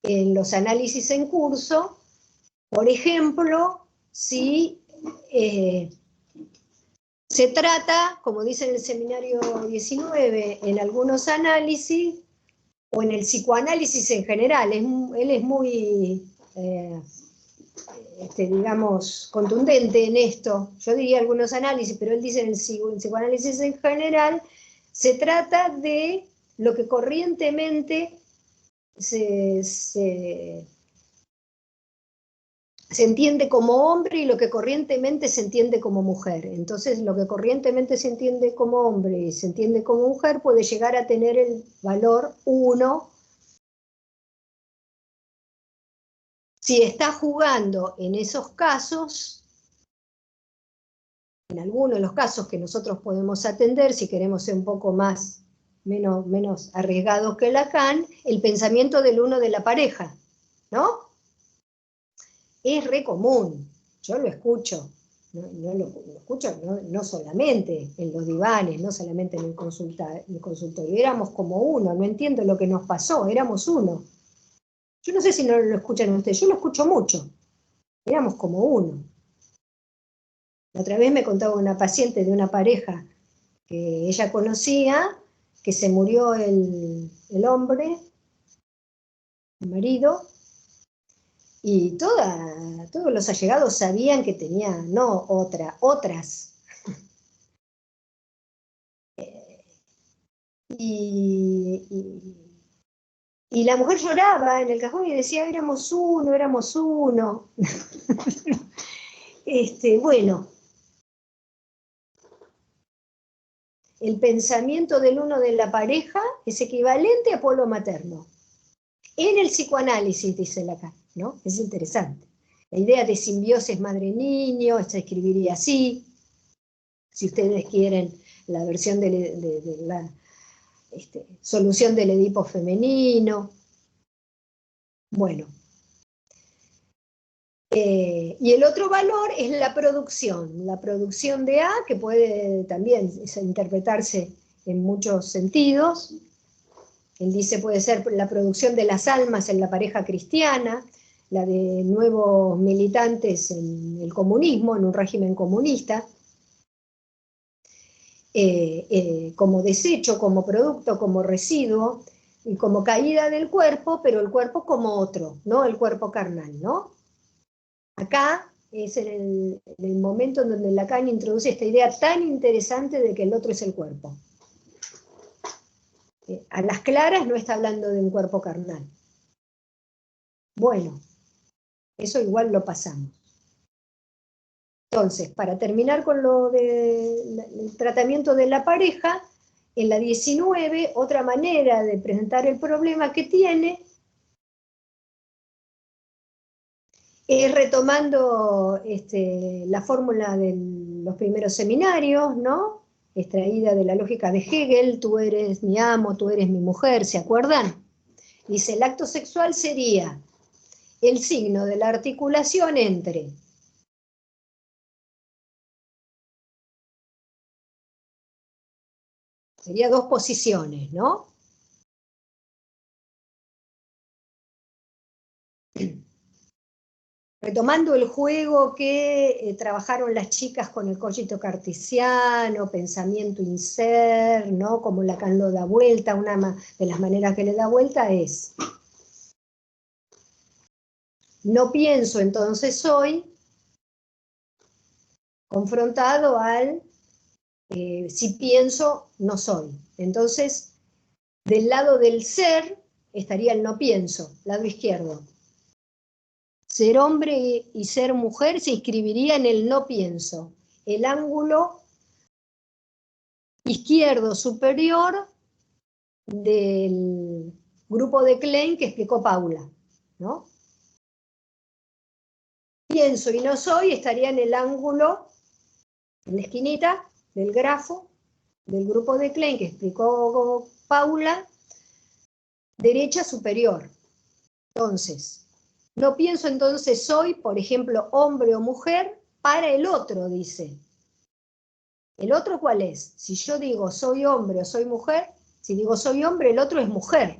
en los análisis en curso. Por ejemplo, si se trata, como dice en el seminario 19, en algunos análisis, o en el psicoanálisis en general, él es muy, digamos, contundente en esto. Yo diría algunos análisis, pero él dice en el psicoanálisis en general, se trata de lo que corrientemente se entiende como hombre y lo que corrientemente se entiende como mujer. Entonces, lo que corrientemente se entiende como hombre y se entiende como mujer puede llegar a tener el valor 1 si está jugando en esos casos, en algunos de los casos que nosotros podemos atender, si queremos ser un poco menos arriesgados que Lacan, el pensamiento del uno de la pareja, ¿no? Es re común, yo lo escucho, lo escucho no solamente en los divanes, no solamente en el consultorio, éramos como uno, no entiendo lo que nos pasó, éramos uno. Yo no sé si no lo escuchan ustedes, yo lo escucho mucho, éramos como uno. La otra vez me contaba una paciente de una pareja que ella conocía, que se murió el hombre, el marido, y todos los allegados sabían que tenía, no otras. Y la mujer lloraba en el cajón y decía, éramos uno. Bueno, el pensamiento del uno de la pareja es equivalente a polo materno. En el psicoanálisis, dice Lacan, ¿no? Es interesante. La idea de simbiosis madre-niño se escribiría así. Si ustedes quieren la versión de la solución del Edipo femenino. Bueno. Y el otro valor es la producción de A, que puede también interpretarse en muchos sentidos. Él dice puede ser la producción de las almas en la pareja cristiana, la de nuevos militantes en el comunismo, en un régimen comunista, como desecho, como producto, como residuo, y como caída del cuerpo, pero el cuerpo como otro, ¿no? El cuerpo carnal, ¿no? Acá es en el momento en donde Lacan introduce esta idea tan interesante de que el otro es el cuerpo. A las claras no está hablando de un cuerpo carnal. Bueno, eso igual lo pasamos. Entonces, para terminar con lo del tratamiento de la pareja, en la 19, otra manera de presentar el problema que tiene es retomando la fórmula de los primeros seminarios, ¿no? Extraída de la lógica de Hegel, tú eres mi amo, tú eres mi mujer, ¿se acuerdan? Dice, el acto sexual sería el signo de la articulación entre sería dos posiciones, ¿no? Retomando el juego que trabajaron las chicas con el cogito cartesiano, pensamiento inser, ¿no? Como Lacan lo da vuelta, una de las maneras que le da vuelta es, no pienso, entonces soy, confrontado al, si pienso, no soy. Entonces, del lado del ser estaría el no pienso, lado izquierdo. Ser hombre y ser mujer se inscribiría en el no pienso. El ángulo izquierdo superior del grupo de Klein que explicó Paula, ¿no? Pienso y no soy estaría en el ángulo, en la esquinita del grafo del grupo de Klein que explicó Paula, derecha superior. Entonces, no pienso entonces soy, por ejemplo, hombre o mujer, para el otro, dice. ¿El otro cuál es? Si yo digo soy hombre o soy mujer, si digo soy hombre, el otro es mujer.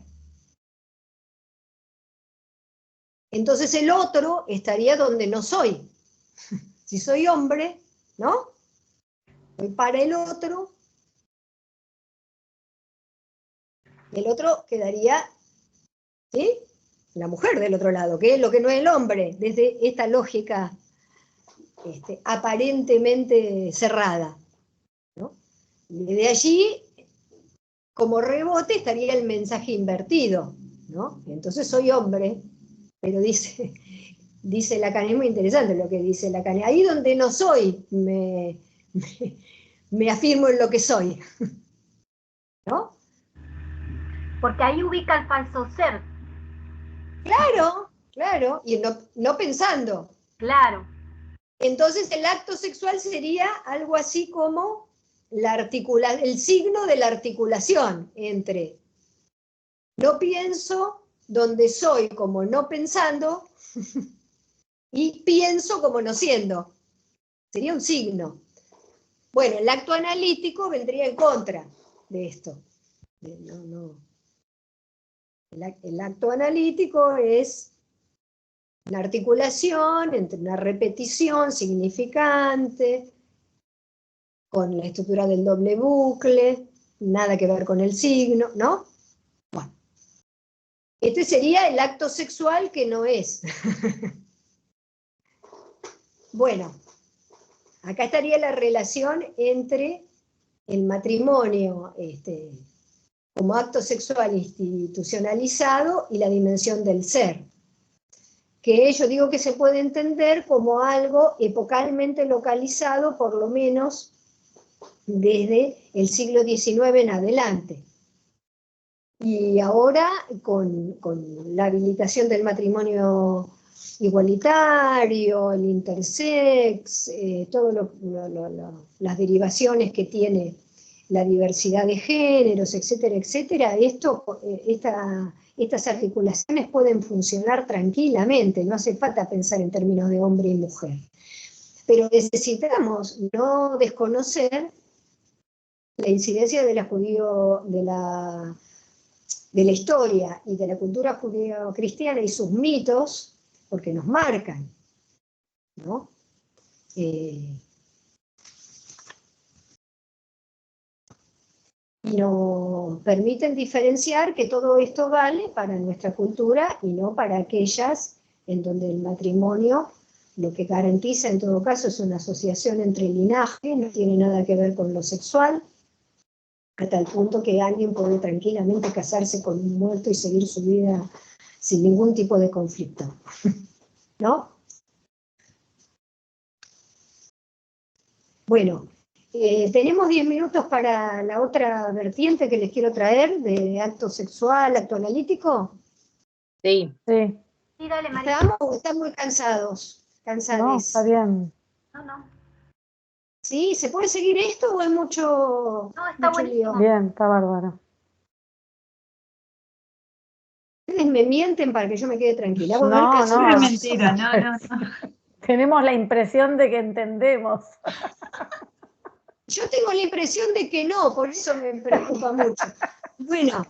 Entonces el otro estaría donde no soy. Si soy hombre, ¿no? Voy para el otro quedaría, ¿sí? La mujer del otro lado, que es lo que no es el hombre, desde esta lógica aparentemente cerrada, ¿no? Y de allí, como rebote, estaría el mensaje invertido, ¿no? Entonces soy hombre, pero dice Lacan, es muy interesante lo que dice Lacan, ahí donde no soy, me afirmo en lo que soy, ¿no? Porque ahí ubica el falso ser. Claro, y no pensando. Claro. Entonces el acto sexual sería algo así como el signo de la articulación entre no pienso, donde soy como no pensando, y pienso como no siendo. Sería un signo. Bueno, el acto analítico vendría en contra de esto. El acto analítico es una articulación entre una repetición significante, con la estructura del doble bucle, nada que ver con el signo, ¿no? Bueno, este sería el acto sexual que no es. Bueno, acá estaría la relación entre el matrimonio como acto sexual institucionalizado y la dimensión del ser, que yo digo que se puede entender como algo epocalmente localizado, por lo menos desde el siglo XIX en adelante. Y ahora, con la habilitación del matrimonio igualitario, el intersex, todas las derivaciones que tiene la diversidad de géneros, etcétera, etcétera, estas articulaciones pueden funcionar tranquilamente, no hace falta pensar en términos de hombre y mujer. Pero necesitamos no desconocer la incidencia de la historia y de la cultura judío-cristiana y sus mitos, porque nos marcan, ¿no? Y nos permiten diferenciar que todo esto vale para nuestra cultura y no para aquellas en donde el matrimonio lo que garantiza en todo caso es una asociación entre linaje, no tiene nada que ver con lo sexual, hasta el punto que alguien puede tranquilamente casarse con un muerto y seguir su vida sin ningún tipo de conflicto, ¿no? Bueno, tenemos 10 minutos para la otra vertiente que les quiero traer, de acto sexual, acto analítico. Sí. Sí. Sí, dale, María. ¿Estamos o están muy cansados? Cansades. No, está bien. No. ¿Sí? ¿Se puede seguir esto o es mucho, No, está mucho buenísimo. lío? Bien, está bárbaro. ustedes me mienten para que yo me quede tranquila. Bueno, No, el caso no. es- Es mentira, no. Tenemos la impresión de que entendemos. Yo tengo la impresión de que no, por eso me preocupa mucho. Bueno,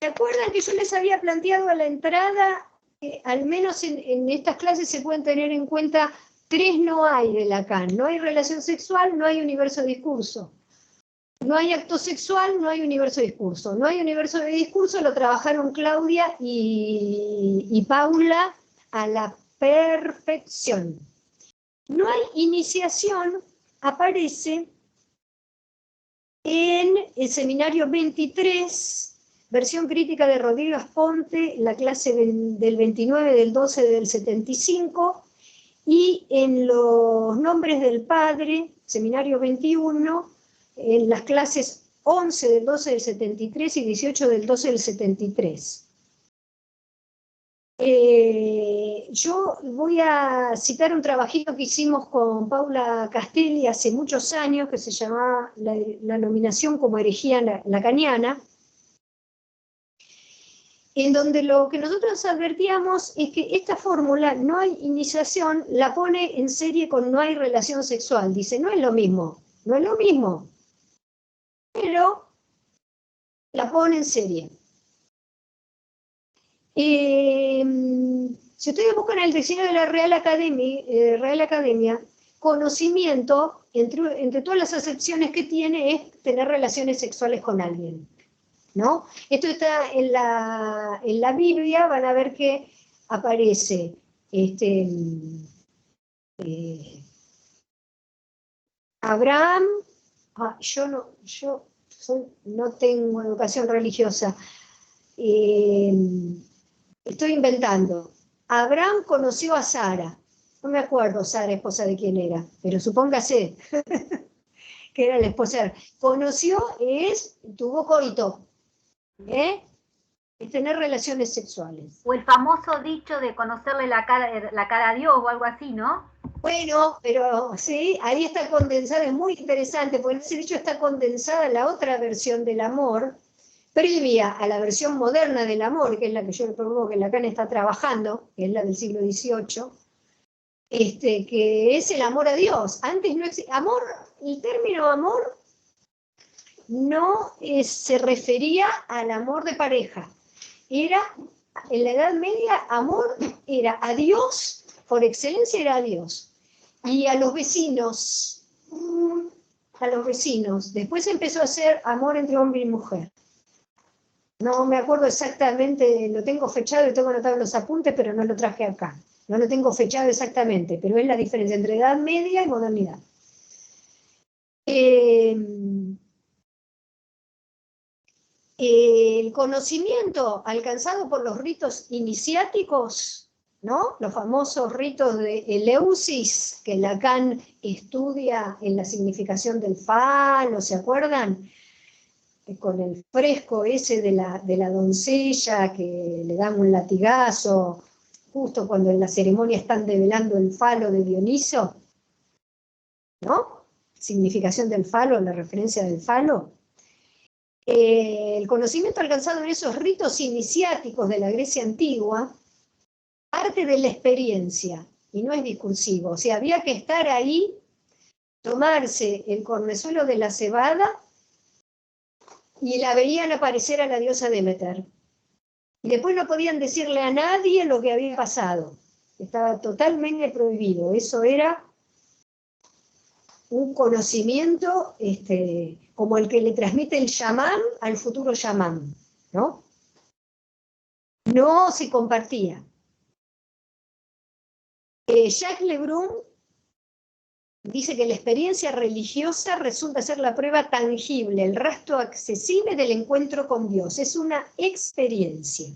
¿se acuerdan que yo les había planteado a la entrada que al menos en estas clases se pueden tener en cuenta 3 no hay de Lacan? No hay relación sexual, no hay universo de discurso. No hay acto sexual, no hay universo de discurso. No hay universo de discurso, lo trabajaron Claudia y Paula a la perfección. No hay iniciación, aparece en el seminario 23, versión crítica de Rodrigo Asponte, la clase del 29 del 12 del 75, y en los nombres del padre, seminario 21, en las clases 11 del 12 del 73 y 18 del 12 del 73. Yo voy a citar un trabajito que hicimos con Paula Castelli hace muchos años, que se llamaba La nominación como herejía lacaniana, en donde lo que nosotros advertíamos es que esta fórmula, no hay iniciación, la pone en serie con no hay relación sexual. Dice, no es lo mismo, pero la pone en serie. Si ustedes buscan el diccionario de la Real Academia, conocimiento, entre todas las acepciones que tiene, es tener relaciones sexuales con alguien, ¿no? Esto está en la Biblia, van a ver que aparece Abraham. Yo no tengo educación religiosa. Estoy inventando. Abraham conoció a Sara. No me acuerdo Sara, esposa de quién era, pero supóngase que era la esposa. Conoció tuvo coito. Es tener relaciones sexuales. O el famoso dicho de conocerle la cara a Dios o algo así, ¿no? Bueno, pero sí, ahí está condensada, es muy interesante, porque en ese dicho está condensada la otra versión del amor, previa a la versión moderna del amor, que es la que yo le propongo que Lacan está trabajando, que es la del siglo XVIII, que es el amor a Dios. Antes no existía amor, el término amor no se refería al amor de pareja. Era, en la Edad Media, amor era a Dios, por excelencia era a Dios. Y a los vecinos. Después empezó a ser amor entre hombre y mujer. No me acuerdo exactamente, lo tengo fechado y tengo anotado en los apuntes, pero no lo traje acá. No lo tengo fechado exactamente, pero es la diferencia entre Edad Media y modernidad. El conocimiento alcanzado por los ritos iniciáticos, ¿no? Los famosos ritos de Eleusis, que Lacan estudia en la significación del falo, ¿se acuerdan? Con el fresco ese de la doncella que le dan un latigazo justo cuando en la ceremonia están develando el falo de Dioniso, ¿no? Significación del falo, la referencia del falo. El conocimiento alcanzado en esos ritos iniciáticos de la Grecia antigua parte de la experiencia y no es discursivo, o sea, había que estar ahí, tomarse el cornezuelo de la cebada y la veían aparecer a la diosa Demeter. Y después no podían decirle a nadie lo que había pasado. Estaba totalmente prohibido. Eso era un conocimiento como el que le transmite el chamán al futuro chamán, ¿no? No se compartía. Jacques Lebrun dice que la experiencia religiosa resulta ser la prueba tangible, el rastro accesible del encuentro con Dios. Es una experiencia.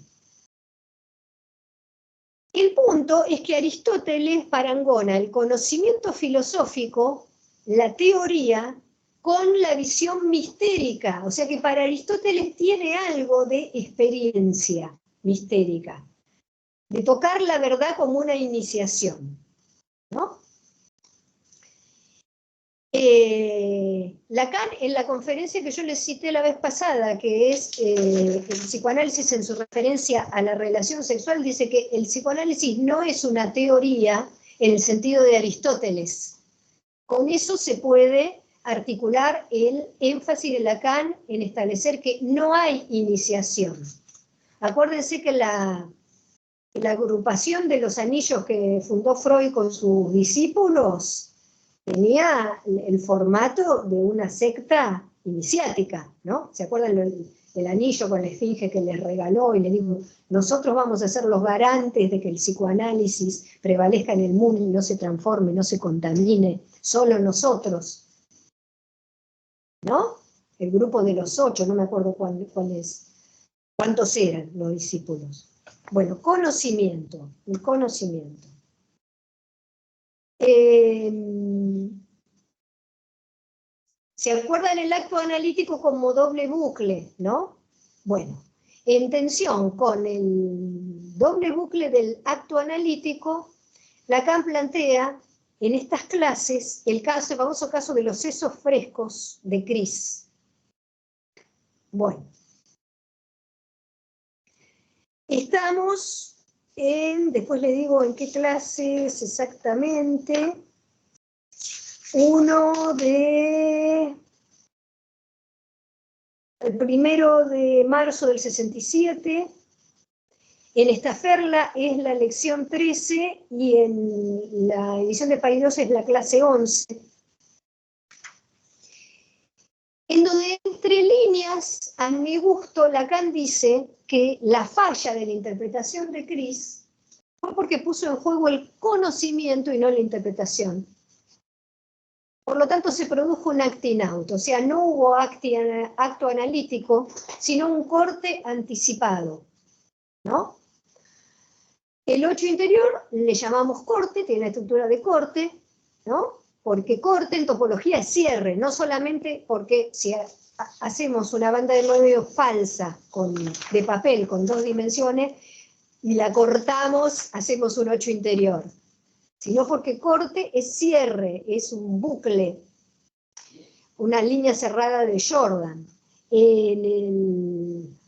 El punto es que Aristóteles parangona el conocimiento filosófico, la teoría, con la visión mistérica. O sea que para Aristóteles tiene algo de experiencia mistérica, de tocar la verdad como una iniciación, ¿no? Lacan, en la conferencia que yo les cité la vez pasada, que es el psicoanálisis en su referencia a la relación sexual, dice que el psicoanálisis no es una teoría en el sentido de Aristóteles. Con eso se puede articular el énfasis de Lacan en establecer que no hay iniciación. Acuérdense que la agrupación de los anillos que fundó Freud con sus discípulos tenía el formato de una secta iniciática, ¿no? ¿Se acuerdan el anillo con la esfinge que les regaló y le dijo, nosotros vamos a ser los garantes de que el psicoanálisis prevalezca en el mundo y no se transforme, no se contamine, solo nosotros, ¿no? El grupo de los 8, no me acuerdo cuántos eran los discípulos. Bueno, conocimiento, el conocimiento. ¿Se acuerdan el acto analítico como doble bucle, no? Bueno, en tensión con el doble bucle del acto analítico, Lacan plantea en estas clases el famoso caso de los sesos frescos de Cris. Bueno, estamos después le digo en qué clases exactamente, el 1 de marzo del 67, en Estaferla es la lección 13 y en la edición de Paidós es la clase 11, en donde entre líneas, a mi gusto, Lacan dice que la falla de la interpretación de Cris fue porque puso en juego el conocimiento y no la interpretación. Por lo tanto, se produjo un acting out, o sea, no hubo acto analítico, sino un corte anticipado, ¿no? El 8 interior le llamamos corte, tiene la estructura de corte, ¿no? Porque corte en topología es cierre, no solamente porque si hacemos una banda de movido falsa de papel con 2 dimensiones y la cortamos, hacemos un 8 interior. Sino porque corte es cierre, es un bucle, una línea cerrada de Jordan. En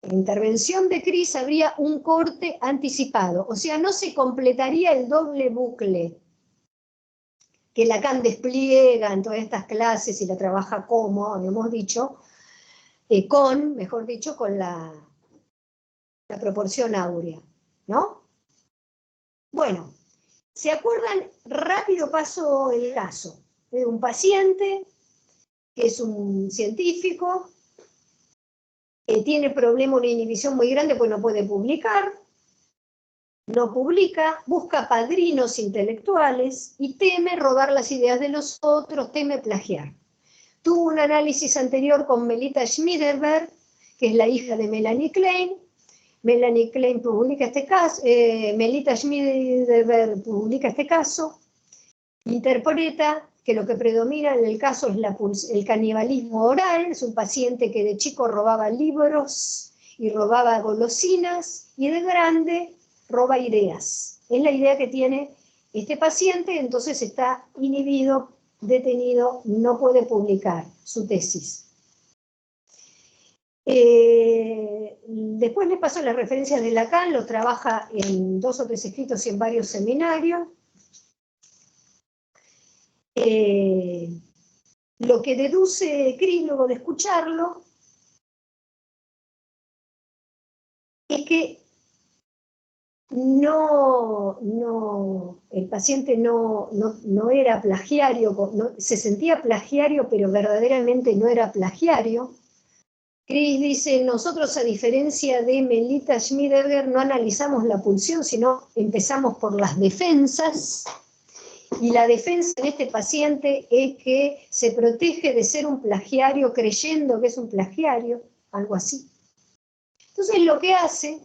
la intervención de Cris habría un corte anticipado, o sea, no se completaría el doble bucle que Lacan despliega en todas estas clases y la trabaja como hemos dicho, mejor dicho, con la proporción áurea, ¿no? Bueno, ¿se acuerdan? Rápido paso el caso de un paciente que es un científico, que tiene problema de inhibición muy grande porque no puede publicar, no publica, busca padrinos intelectuales y teme robar las ideas de los otros, teme plagiar. Tuvo un análisis anterior con Melita Schmiderberg, que es la hija de Melanie Klein. Melanie Klein publica este caso, Melita Schmiderberg publica este caso, interpreta que lo que predomina en el caso es el canibalismo oral, es un paciente que de chico robaba libros y robaba golosinas, y de grande roba ideas. Es la idea que tiene este paciente, entonces está inhibido, detenido, no puede publicar su tesis. Después le paso las referencias de Lacan, lo trabaja en 2 o 3 escritos y en varios seminarios. Lo que deduce Cris luego de escucharlo es que el paciente no era plagiario, se sentía plagiario, pero verdaderamente no era plagiario. Cris dice, nosotros a diferencia de Melita Schmiderberg no analizamos la pulsión, sino empezamos por las defensas, y la defensa en este paciente es que se protege de ser un plagiario creyendo que es un plagiario, algo así. Entonces lo que hace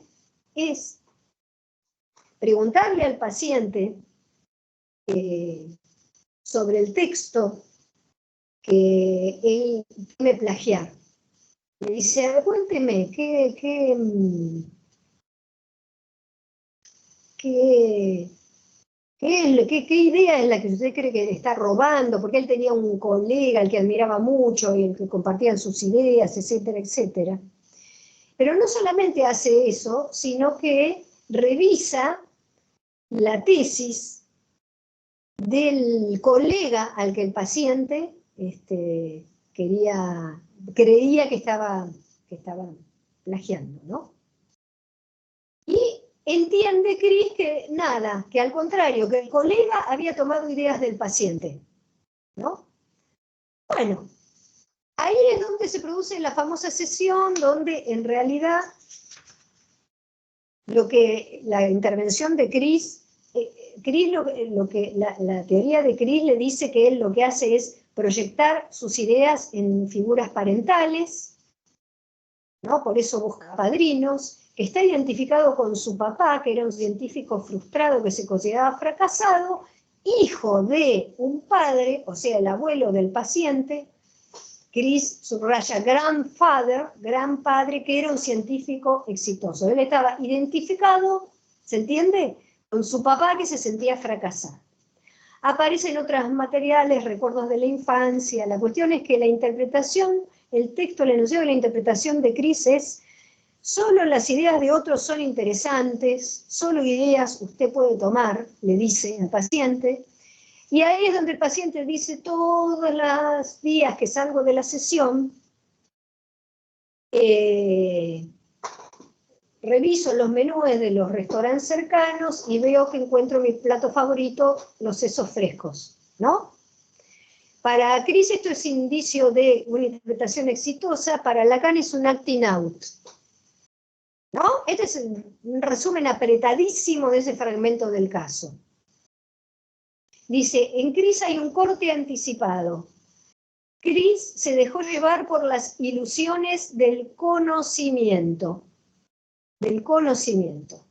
es preguntarle al paciente sobre el texto que él teme plagiar. Le dice, cuénteme, ¿qué ¿Qué idea es la que usted cree que está robando? Porque él tenía un colega al que admiraba mucho y el que compartían sus ideas, etcétera, etcétera. Pero no solamente hace eso, sino que revisa la tesis del colega al que el paciente creía que estaba plagiando, ¿no? Y entiende Cris que nada, que al contrario, que el colega había tomado ideas del paciente, ¿no? Bueno, ahí es donde se produce la famosa sesión, donde en realidad la intervención de Cris, la teoría de Cris le dice que él lo que hace es proyectar sus ideas en figuras parentales, ¿no? Por eso busca padrinos, que está identificado con su papá, que era un científico frustrado que se consideraba fracasado, hijo de un padre, o sea, el abuelo del paciente. Cris subraya grandfather, gran padre, que era un científico exitoso. Él estaba identificado, ¿se entiende?, con su papá que se sentía fracasado. Aparecen otros materiales, recuerdos de la infancia. La cuestión es que la interpretación, el texto, el enunciado de la interpretación de Cris es: solo las ideas de otros son interesantes, solo ideas usted puede tomar, le dice al paciente. Y ahí es donde el paciente dice: todos los días que salgo de la sesión, reviso los menúes de los restaurantes cercanos y veo que encuentro mi plato favorito, los sesos frescos, ¿no? Para Cris esto es indicio de una interpretación exitosa, para Lacan es un acting out, ¿no? Este es un resumen apretadísimo de ese fragmento del caso. Dice: en Cris hay un corte anticipado. Cris se dejó llevar por las ilusiones del conocimiento. Del conocimiento.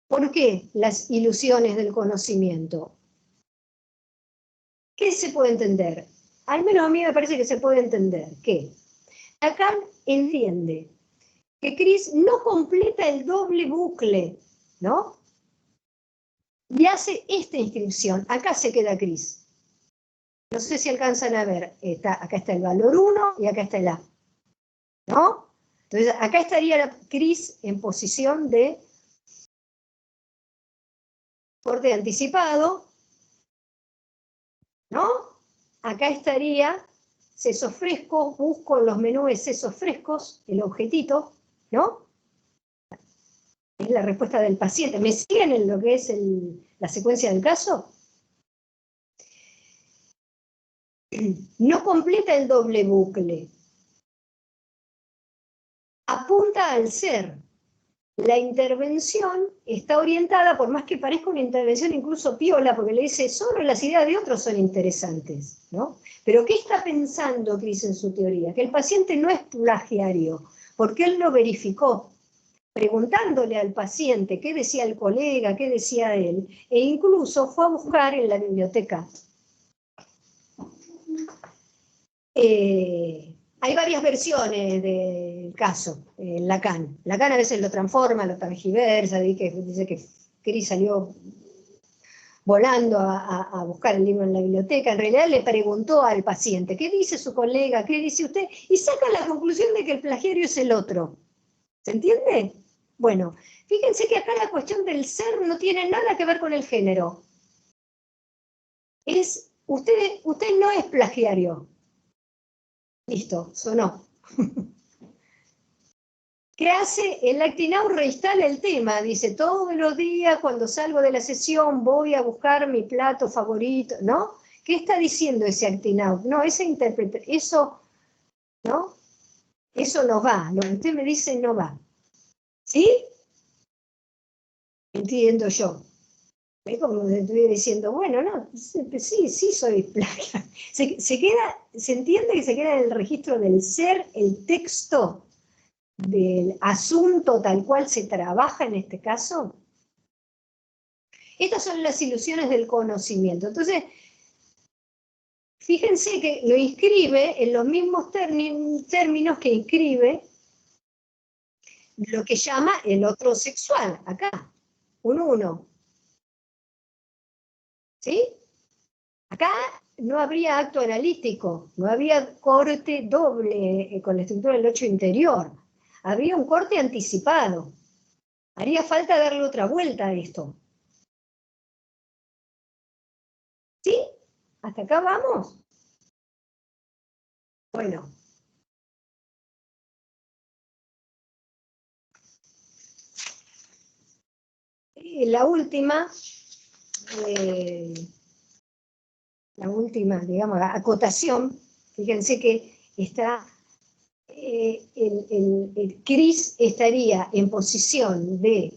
¿Por qué las ilusiones del conocimiento? ¿Qué se puede entender? Al menos a mí me parece que se puede entender que Lacan entiende que Cris no completa el doble bucle, ¿no? Y hace esta inscripción. Acá se queda Cris. No sé si alcanzan a ver. Acá está el valor 1 y acá está el A, ¿no? Entonces, acá estaría la Cris en posición de corte anticipado, ¿no? Acá estaría sesos frescos, busco en los menús sesos frescos, el objetito, ¿no? Es la respuesta del paciente. ¿Me siguen en lo que es la secuencia del caso? No completa el doble bucle. Apunta al ser. La intervención está orientada, por más que parezca una intervención incluso piola, porque le dice: solo las ideas de otros son interesantes, ¿no? Pero ¿qué está pensando Cris en su teoría? Que el paciente no es plagiario, porque él lo verificó, preguntándole al paciente qué decía el colega, qué decía él, e incluso fue a buscar en la biblioteca. Hay varias versiones del caso, Lacan. Lacan a veces lo transforma, lo transgiversa, dice que Cris salió volando a buscar el libro en la biblioteca. En realidad le preguntó al paciente: ¿qué dice su colega? ¿Qué dice usted? Y saca la conclusión de que el plagiario es el otro. ¿Se entiende? Bueno, fíjense que acá la cuestión del ser no tiene nada que ver con el género. Usted no es plagiario. Listo, sonó. ¿Qué hace? El acting out reinstala el tema. Dice: todos los días cuando salgo de la sesión voy a buscar mi plato favorito, ¿no? ¿Qué está diciendo ese acting out? No, esa interpretación, eso, ¿no? Eso no va. Lo que usted me dice no va. ¿Sí? Entiendo yo. Es como si estuviera diciendo: bueno, no, sí soy plagiario. Se entiende que se queda en el registro del ser, el texto del asunto tal cual se trabaja en este caso. Estas son las ilusiones del conocimiento. Entonces, fíjense que lo inscribe en los mismos términos que inscribe lo que llama el otro sexual, acá, un 1. ¿Sí? Acá no habría acto analítico, no había corte doble con la estructura del 8 interior. Habría un corte anticipado. Haría falta darle otra vuelta a esto. ¿Sí? ¿Hasta acá vamos? Bueno. La última, digamos, acotación, fíjense que está, el Cris estaría en posición de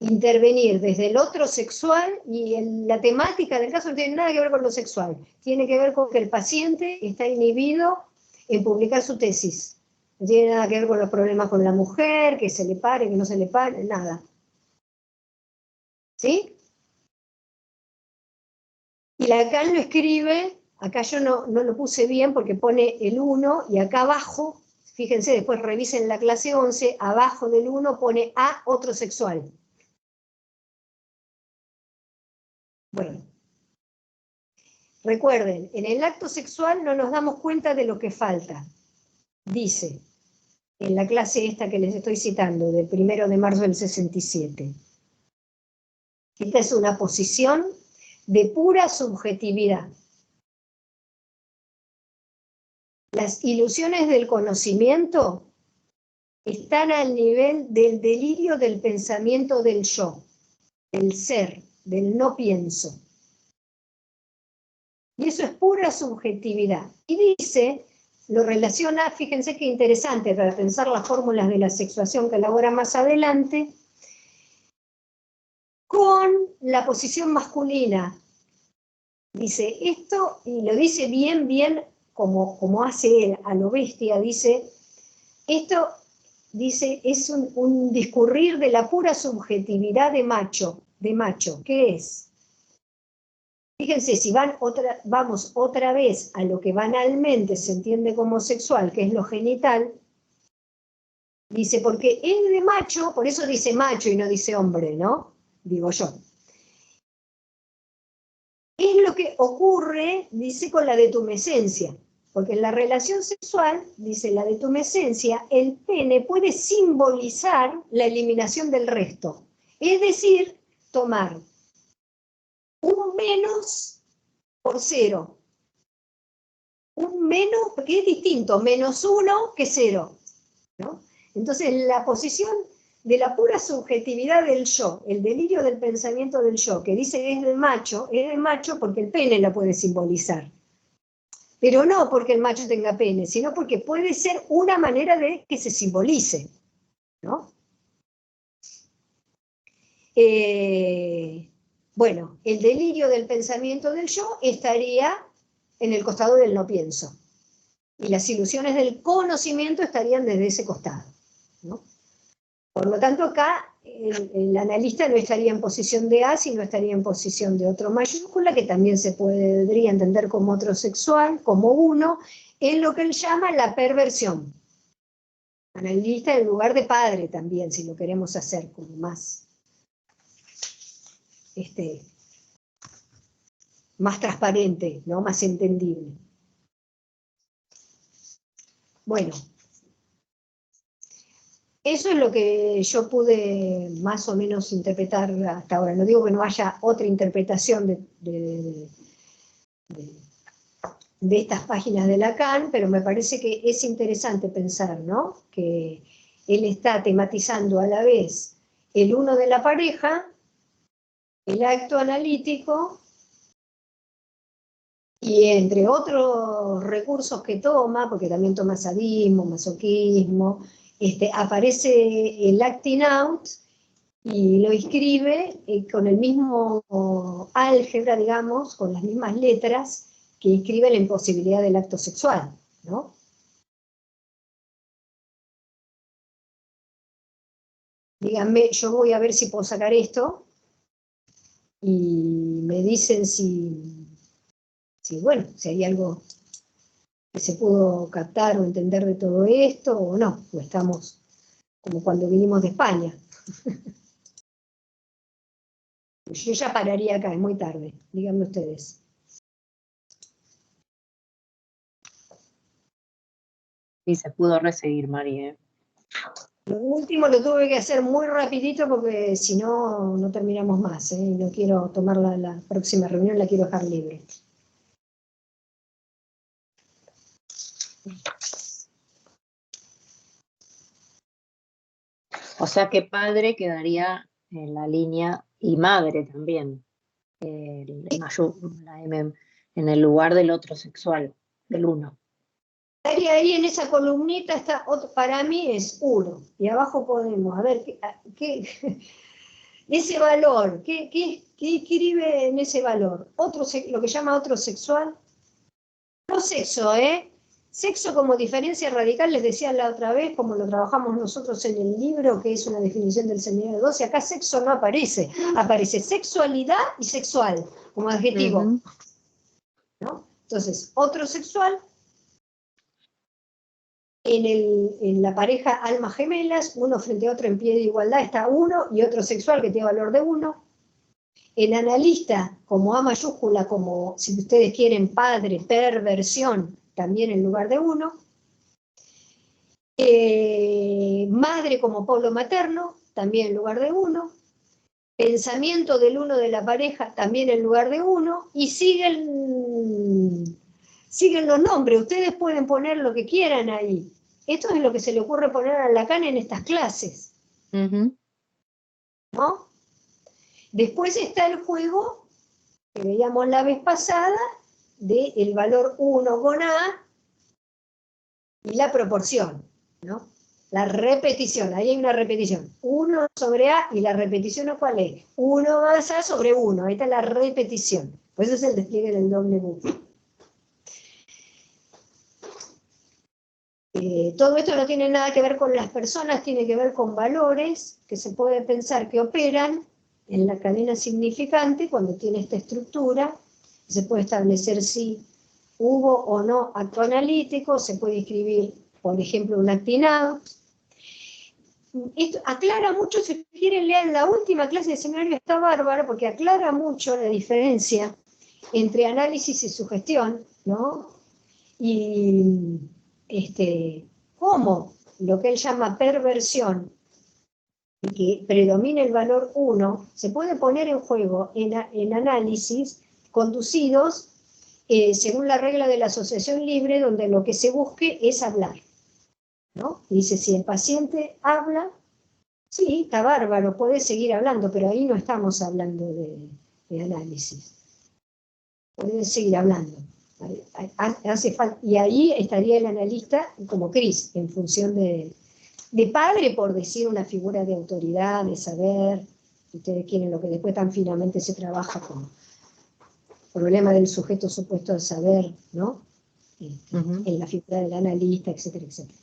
intervenir desde el otro sexual y la temática del caso no tiene nada que ver con lo sexual, tiene que ver con que el paciente está inhibido en publicar su tesis. No tiene nada que ver con los problemas con la mujer, que se le pare, que no se le pare, nada. ¿Sí? Y Lacan lo escribe, acá yo no lo puse bien porque pone el 1 y acá abajo, fíjense, después revisen la clase 11, abajo del 1 pone a otro sexual. Bueno, recuerden, en el acto sexual no nos damos cuenta de lo que falta. Dice, en la clase esta que les estoy citando, del 1 de marzo del 67, esta es una posición de pura subjetividad. Las ilusiones del conocimiento están al nivel del delirio del pensamiento del yo, del ser, del no pienso. Y eso es pura subjetividad. Y dice, lo relaciona, fíjense qué interesante para pensar las fórmulas de la sexuación que elabora más adelante, con la posición masculina. Dice esto, y lo dice bien, como hace él, a lo bestia, dice, esto, dice, es un discurrir de la pura subjetividad de macho, ¿qué es? Fíjense, si vamos otra vez a lo que banalmente se entiende como sexual, que es lo genital, dice, porque es de macho, por eso dice macho y no dice hombre, ¿no? Digo yo. Es lo que ocurre, dice, con la detumescencia. Porque en la relación sexual, dice la detumescencia, el pene puede simbolizar la eliminación del resto. Es decir, tomar un menos por 0. Un menos, porque es distinto, -1 que 0. ¿No? Entonces, la posición de la pura subjetividad del yo, el delirio del pensamiento del yo, que dice que es de macho porque el pene la puede simbolizar. Pero no porque el macho tenga pene, sino porque puede ser una manera de que se simbolice, ¿no? Bueno, el delirio del pensamiento del yo estaría en el costado del no pienso. Y las ilusiones del conocimiento estarían desde ese costado, ¿no? Por lo tanto, acá el analista no estaría en posición de A, sino estaría en posición de otro mayúscula, que también se podría entender como otro sexual, como 1, en lo que él llama la perversión. Analista en lugar de padre también, si lo queremos hacer como más, más transparente, ¿no? Más entendible. Bueno. Eso es lo que yo pude más o menos interpretar hasta ahora. No digo que no haya otra interpretación de estas páginas de Lacan, pero me parece que es interesante pensar, ¿no? Que él está tematizando a la vez el uno de la pareja, el acto analítico, y entre otros recursos que toma, porque también toma sadismo, masoquismo, aparece el acting out y lo escribe con el mismo álgebra, digamos, con las mismas letras que escribe la imposibilidad del acto sexual, ¿no? Díganme, yo voy a ver si puedo sacar esto y me dicen si bueno, si hay algo que se pudo captar o entender de todo esto o no, o estamos como cuando vinimos de España. Yo ya pararía acá, es muy tarde, díganme ustedes. Sí, se pudo reseguir, Mari, ¿eh? Lo último lo tuve que hacer muy rapidito porque si no, no terminamos más, ¿eh? Y no quiero tomar la próxima reunión, la quiero dejar libre. O sea que padre quedaría en la línea y madre también, la M, en el lugar del otro sexual, del uno. Ahí en esa columnita está, para mí es 1, y abajo podemos, a ver, ese valor, ¿qué escribe en ese valor? Lo que llama otro sexual. No sexo, Sexo como diferencia radical, les decía la otra vez, como lo trabajamos nosotros en el libro, que es una definición del seminario 12, acá sexo no aparece, aparece sexualidad y sexual, como adjetivo. ¿No? Entonces, otro sexual, en la pareja almas gemelas, uno frente a otro en pie de igualdad está uno, y otro sexual que tiene valor de 1. El analista, como A mayúscula, como si ustedes quieren padre, perversión, también en lugar de 1. Madre como polo materno, también en lugar de 1. Pensamiento del uno de la pareja, también en lugar de 1. Y siguen los nombres. Ustedes pueden poner lo que quieran ahí. Esto es lo que se le ocurre poner a Lacan en estas clases. ¿No? Después está el juego que veíamos la vez pasada del valor 1 con A y la proporción, ¿no? La repetición, ahí hay una repetición. 1 sobre A y la repetición, ¿cuál es? 1 más A sobre 1, ahí está la repetición. Por eso es el despliegue del doble núcleo. Todo esto no tiene nada que ver con las personas, tiene que ver con valores que se puede pensar que operan en la cadena significante cuando tiene esta estructura. Se puede establecer si hubo o no acto analítico, se puede escribir, por ejemplo, un acting out. Esto aclara mucho, si quieren leer la última clase de seminario, está bárbaro, porque aclara mucho la diferencia entre análisis y sugestión, ¿no? Y cómo lo que él llama perversión, que predomina el valor 1, se puede poner en juego en análisis conducidos según la regla de la asociación libre, donde lo que se busque es hablar, ¿no? Dice, si el paciente habla, sí, está bárbaro, puede seguir hablando, pero ahí no estamos hablando de análisis. Puede seguir hablando. Hace falta, y ahí estaría el analista como Cris, en función de padre, por decir una figura de autoridad, de saber, ustedes quieren lo que después tan finamente se trabaja como problema del sujeto supuesto de saber, ¿no? En la figura del analista, etcétera, etcétera.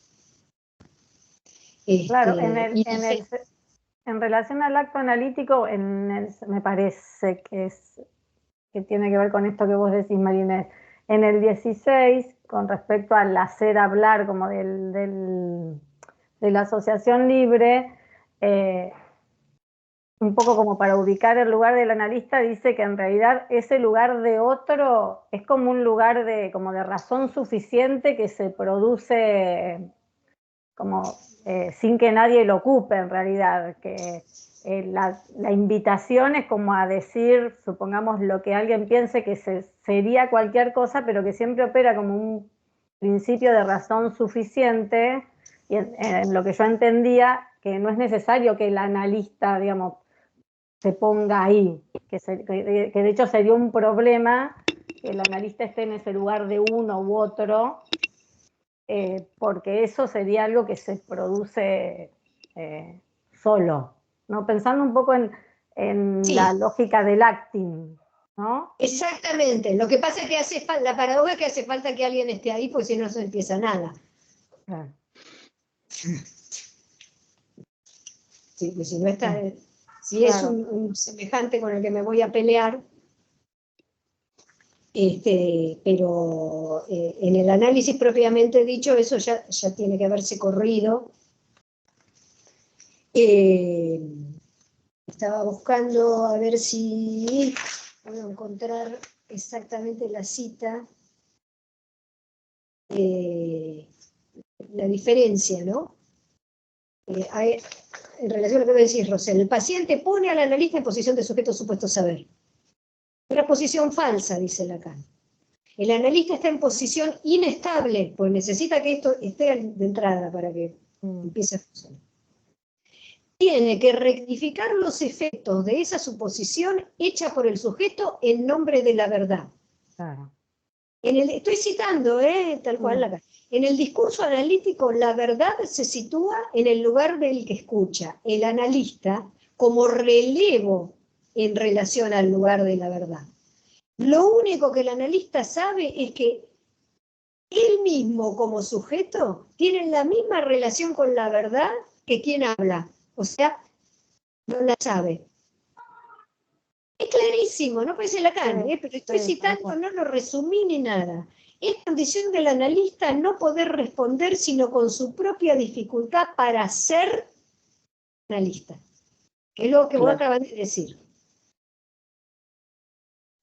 Claro, en relación al acto analítico, me parece que tiene que ver con esto que vos decís, Marinés. En el 16, con respecto al hacer hablar como de la asociación libre, un poco como para ubicar el lugar del analista, dice que en realidad ese lugar de otro es como un lugar como de razón suficiente que se produce como sin que nadie lo ocupe en realidad, que la invitación es como a decir, supongamos, lo que alguien piense que sería cualquier cosa, pero que siempre opera como un principio de razón suficiente, y en lo que yo entendía, que no es necesario que el analista, digamos, se ponga ahí, que de hecho sería un problema que el analista esté en ese lugar de uno u otro, porque eso sería algo que se produce solo, ¿no? Pensando un poco en Sí. la lógica del acting, ¿no? Exactamente, lo que pasa es que la paradoja es que hace falta que alguien esté ahí, porque si no se empieza nada. Claro. Sí, pues si no está, si es un semejante con el que me voy a pelear, pero en el análisis propiamente dicho, eso ya tiene que haberse corrido. Estaba buscando a ver si puedo encontrar exactamente la cita, la diferencia, ¿no? En relación a lo que decís, Rosel, el paciente pone al analista en posición de sujeto supuesto saber. Una posición falsa, dice Lacan. El analista está en posición inestable, pues necesita que esto esté de entrada para que empiece a funcionar. Tiene que rectificar los efectos de esa suposición hecha por el sujeto en nombre de la verdad. Claro. Estoy citando, tal cual Lacan. En el discurso analítico, la verdad se sitúa en el lugar del que escucha, el analista, como relevo en relación al lugar de la verdad. Lo único que el analista sabe es que él mismo como sujeto tiene la misma relación con la verdad que quien habla. O sea, no la sabe. Es clarísimo, no parece Lacan, pero estoy citando, no lo resumí ni nada. Es condición del analista no poder responder sino con su propia dificultad para ser analista. Que es lo que vos acabas de decir.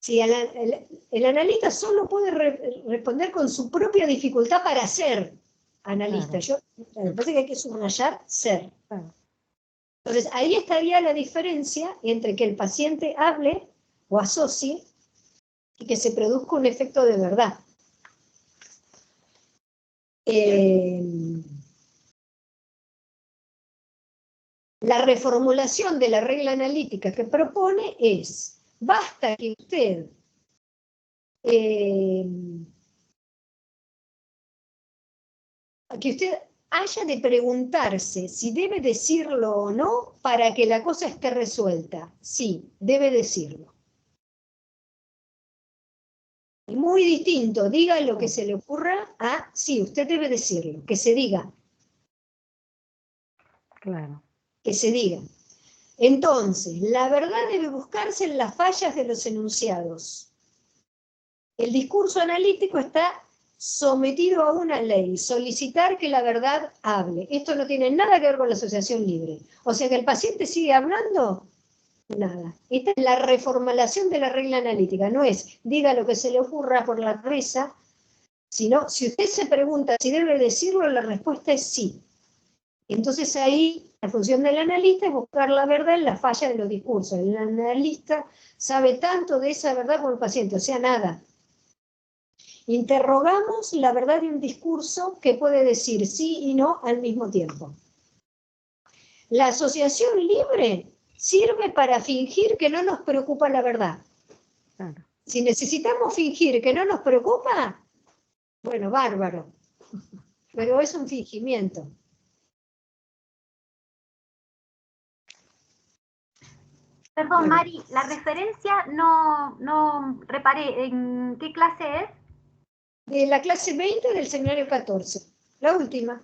Si el analista solo puede responder con su propia dificultad para ser analista. Me parece que hay que subrayar ser. Entonces, ahí estaría la diferencia entre que el paciente hable o asocie y que se produzca un efecto de verdad. La reformulación de la regla analítica que propone es: basta que usted haya de preguntarse si debe decirlo o no para que la cosa esté resuelta. Sí, debe decirlo. Y muy distinto, diga lo que se le ocurra a, sí, usted debe decirlo, que se diga. Claro. Que se diga. Entonces, la verdad debe buscarse en las fallas de los enunciados. El discurso analítico está sometido a una ley, solicitar que la verdad hable. Esto no tiene nada que ver con la asociación libre. O sea que el paciente sigue hablando, nada. Esta es la reformulación de la regla analítica. No es diga lo que se le ocurra por la cabeza, sino si usted se pregunta si debe decirlo, la respuesta es sí. Entonces ahí la función del analista es buscar la verdad en la falla de los discursos. El analista sabe tanto de esa verdad como el paciente, o sea, nada. Interrogamos la verdad de un discurso que puede decir sí y no al mismo tiempo. La asociación libre sirve para fingir que no nos preocupa la verdad. Claro. Si necesitamos fingir que no nos preocupa, bueno, bárbaro. Pero es un fingimiento. Perdón, Mari, la referencia no reparé. ¿En qué clase es? De la clase 20 del seminario 14, la última.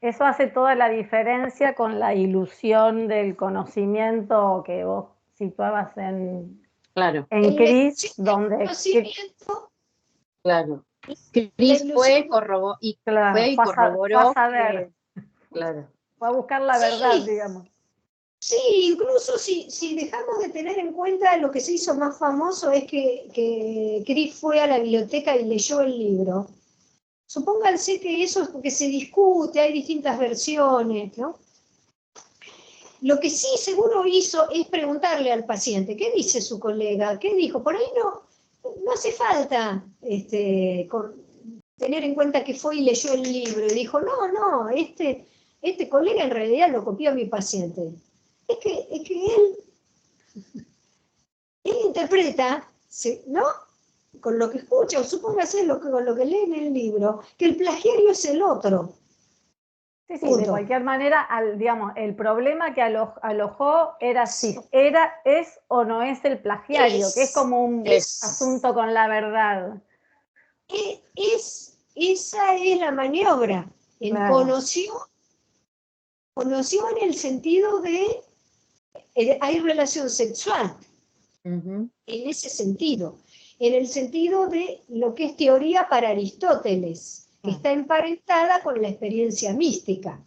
Eso hace toda la diferencia con la ilusión del conocimiento que vos situabas en Cris, donde... Conocimiento, claro. Cris fue y corroboró a ver. Claro. Fue a buscar la verdad, digamos. Sí, incluso si dejamos de tener en cuenta lo que se hizo más famoso es que Cris fue a la biblioteca y leyó el libro. Supónganse que eso es porque se discute, hay distintas versiones, ¿no? Lo que sí seguro hizo es preguntarle al paciente, ¿qué dice su colega? ¿Qué dijo? Por ahí no hace falta tener en cuenta que fue y leyó el libro y dijo, no, este colega en realidad lo copió a mi paciente. Es que él interpreta, ¿no? Con lo que escucha, o supóngase con lo que lee en el libro, que el plagiario es el otro. Sí, de cualquier manera, digamos, el problema que alojó era si es o no es el plagiario, que es como un asunto con la verdad. Esa es la maniobra. Claro. Conoció en el sentido de hay relación sexual. En ese sentido. En el sentido de lo que es teoría para Aristóteles, que está emparentada con la experiencia mística.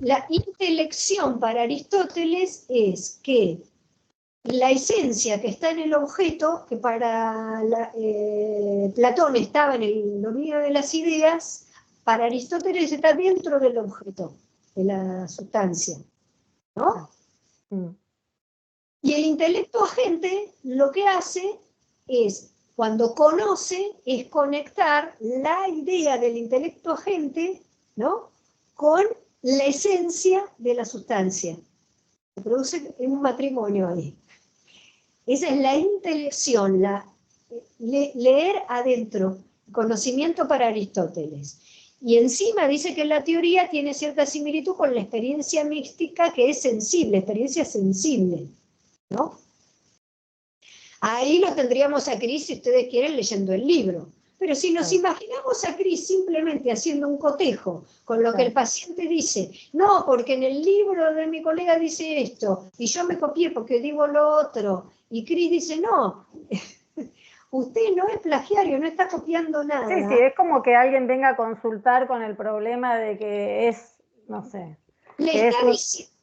La intelección para Aristóteles es que la esencia que está en el objeto, que para Platón estaba en el dominio de las ideas, para Aristóteles está dentro del objeto, de la sustancia, ¿no? Y el intelecto agente lo que hace es, cuando conoce, es conectar la idea del intelecto agente, ¿no?, con la esencia de la sustancia. Se produce un matrimonio ahí. Esa es la intelección, leer adentro, conocimiento para Aristóteles. Y encima dice que la teoría tiene cierta similitud con la experiencia mística, que es sensible, experiencia sensible, ¿no? Ahí lo tendríamos a Cris, si ustedes quieren, leyendo el libro. Pero si nos imaginamos a Cris simplemente haciendo un cotejo con lo que el paciente dice, no, porque en el libro de mi colega dice esto, y yo me copié porque digo lo otro, y Cris dice, no, usted no es plagiario, no está copiando nada. Sí, sí, es como que alguien venga a consultar con el problema de que es, no sé,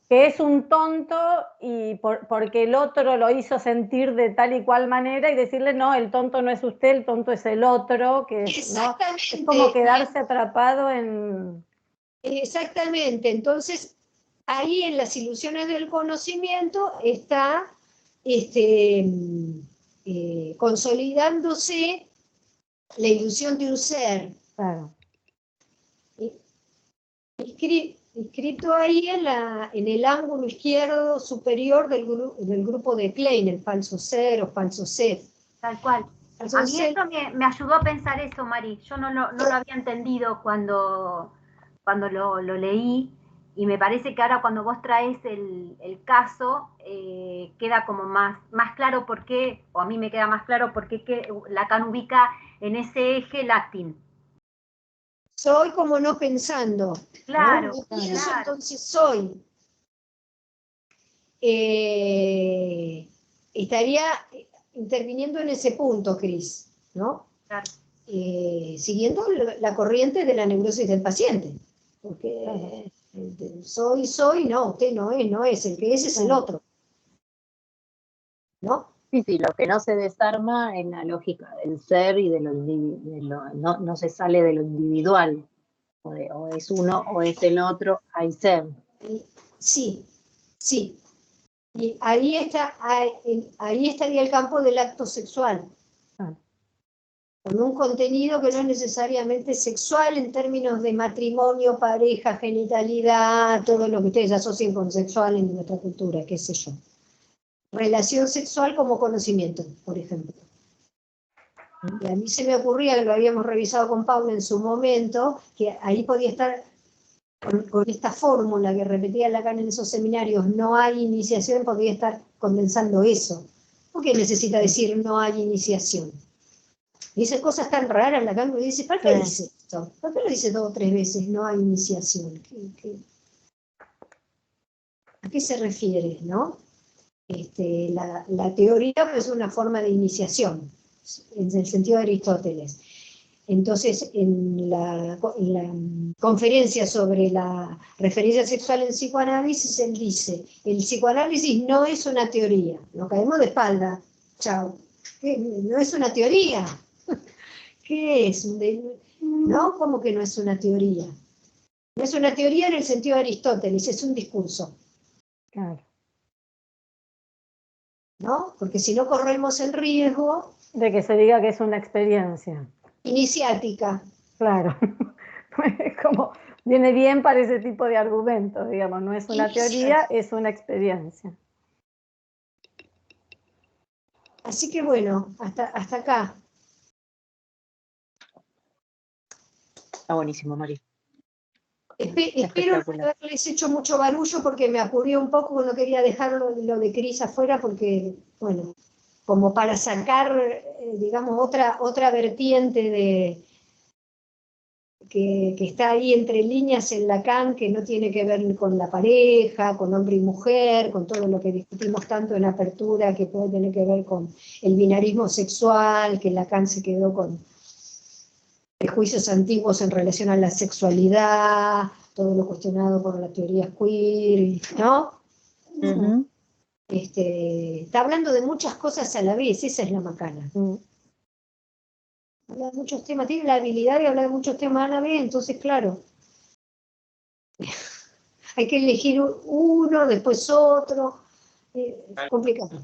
que es un tonto y porque el otro lo hizo sentir de tal y cual manera, y decirle, no, el tonto no es usted, el tonto es el otro, que ¿no? Es como quedarse atrapado en... Exactamente, entonces ahí en las ilusiones del conocimiento está consolidándose la ilusión de un ser. Claro. Escrito ahí en el ángulo izquierdo superior del grupo de Klein, el falso ser o falso sed. Tal cual. A mí esto me ayudó a pensar eso, Mari. Yo no lo había entendido cuando lo leí, y me parece que ahora cuando vos traes el caso, queda como más claro por qué, o a mí me queda más claro por qué Lacan ubica en ese eje Latin. Soy como no pensando. Claro, ¿no? claro. Eso entonces soy. Estaría interviniendo en ese punto, Cris, ¿no? Claro. Siguiendo la corriente de la neurosis del paciente. Porque soy, no, usted no es, el que es el otro. ¿No? Sí, sí, lo que no se desarma en la lógica del ser y de lo no se sale de lo individual. O es uno o es el otro, hay ser. Sí, sí. Y ahí estaría el campo del acto sexual. Con un contenido que no es necesariamente sexual en términos de matrimonio, pareja, genitalidad, todo lo que ustedes asocien con sexual en nuestra cultura, qué sé yo. Relación sexual como conocimiento, por ejemplo. Y a mí se me ocurría, que lo habíamos revisado con Paula en su momento, que ahí podía estar con esta fórmula que repetía Lacan en esos seminarios, no hay iniciación, podría estar condensando eso. ¿Por qué necesita decir no hay iniciación? Dice cosas tan raras Lacan, que dice, ¿para qué dice esto? ¿Por qué lo dice 2 o 3 veces no hay iniciación? ¿A qué se refiere, no? La teoría es una forma de iniciación, en el sentido de Aristóteles. Entonces, en la conferencia sobre la referencia sexual en psicoanálisis, él dice, el psicoanálisis no es una teoría, nos caemos de espalda, chao, no es una teoría, ¿qué es? ¿No? ¿Cómo que no es una teoría? No es una teoría en el sentido de Aristóteles, es un discurso. Claro. ¿No? Porque si no corremos el riesgo... de que se diga que es una experiencia. Iniciática. Claro. Como viene bien para ese tipo de argumentos, digamos, no es una teoría, es una experiencia. Así que bueno, hasta acá. Está buenísimo, Mari. Espero no haberles hecho mucho barullo porque me apuré un poco, no quería dejarlo lo de Cris afuera porque, bueno, como para sacar, digamos, otra vertiente que está ahí entre líneas en Lacan, que no tiene que ver con la pareja, con hombre y mujer, con todo lo que discutimos tanto en apertura, que puede tener que ver con el binarismo sexual, que Lacan se quedó con prejuicios antiguos en relación a la sexualidad, todo lo cuestionado por las teorías queer, ¿no? Ujú. Está hablando de muchas cosas a la vez, esa es la macana. Habla de muchos temas, tiene la habilidad de hablar de muchos temas a la vez, entonces claro, hay que elegir uno, después otro, es complicado.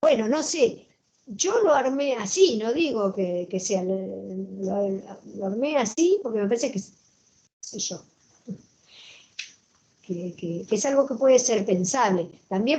Bueno, no sé, yo lo armé así, no digo que sea, lo armé así porque me parece que, sé yo, que es algo que puede ser pensable. También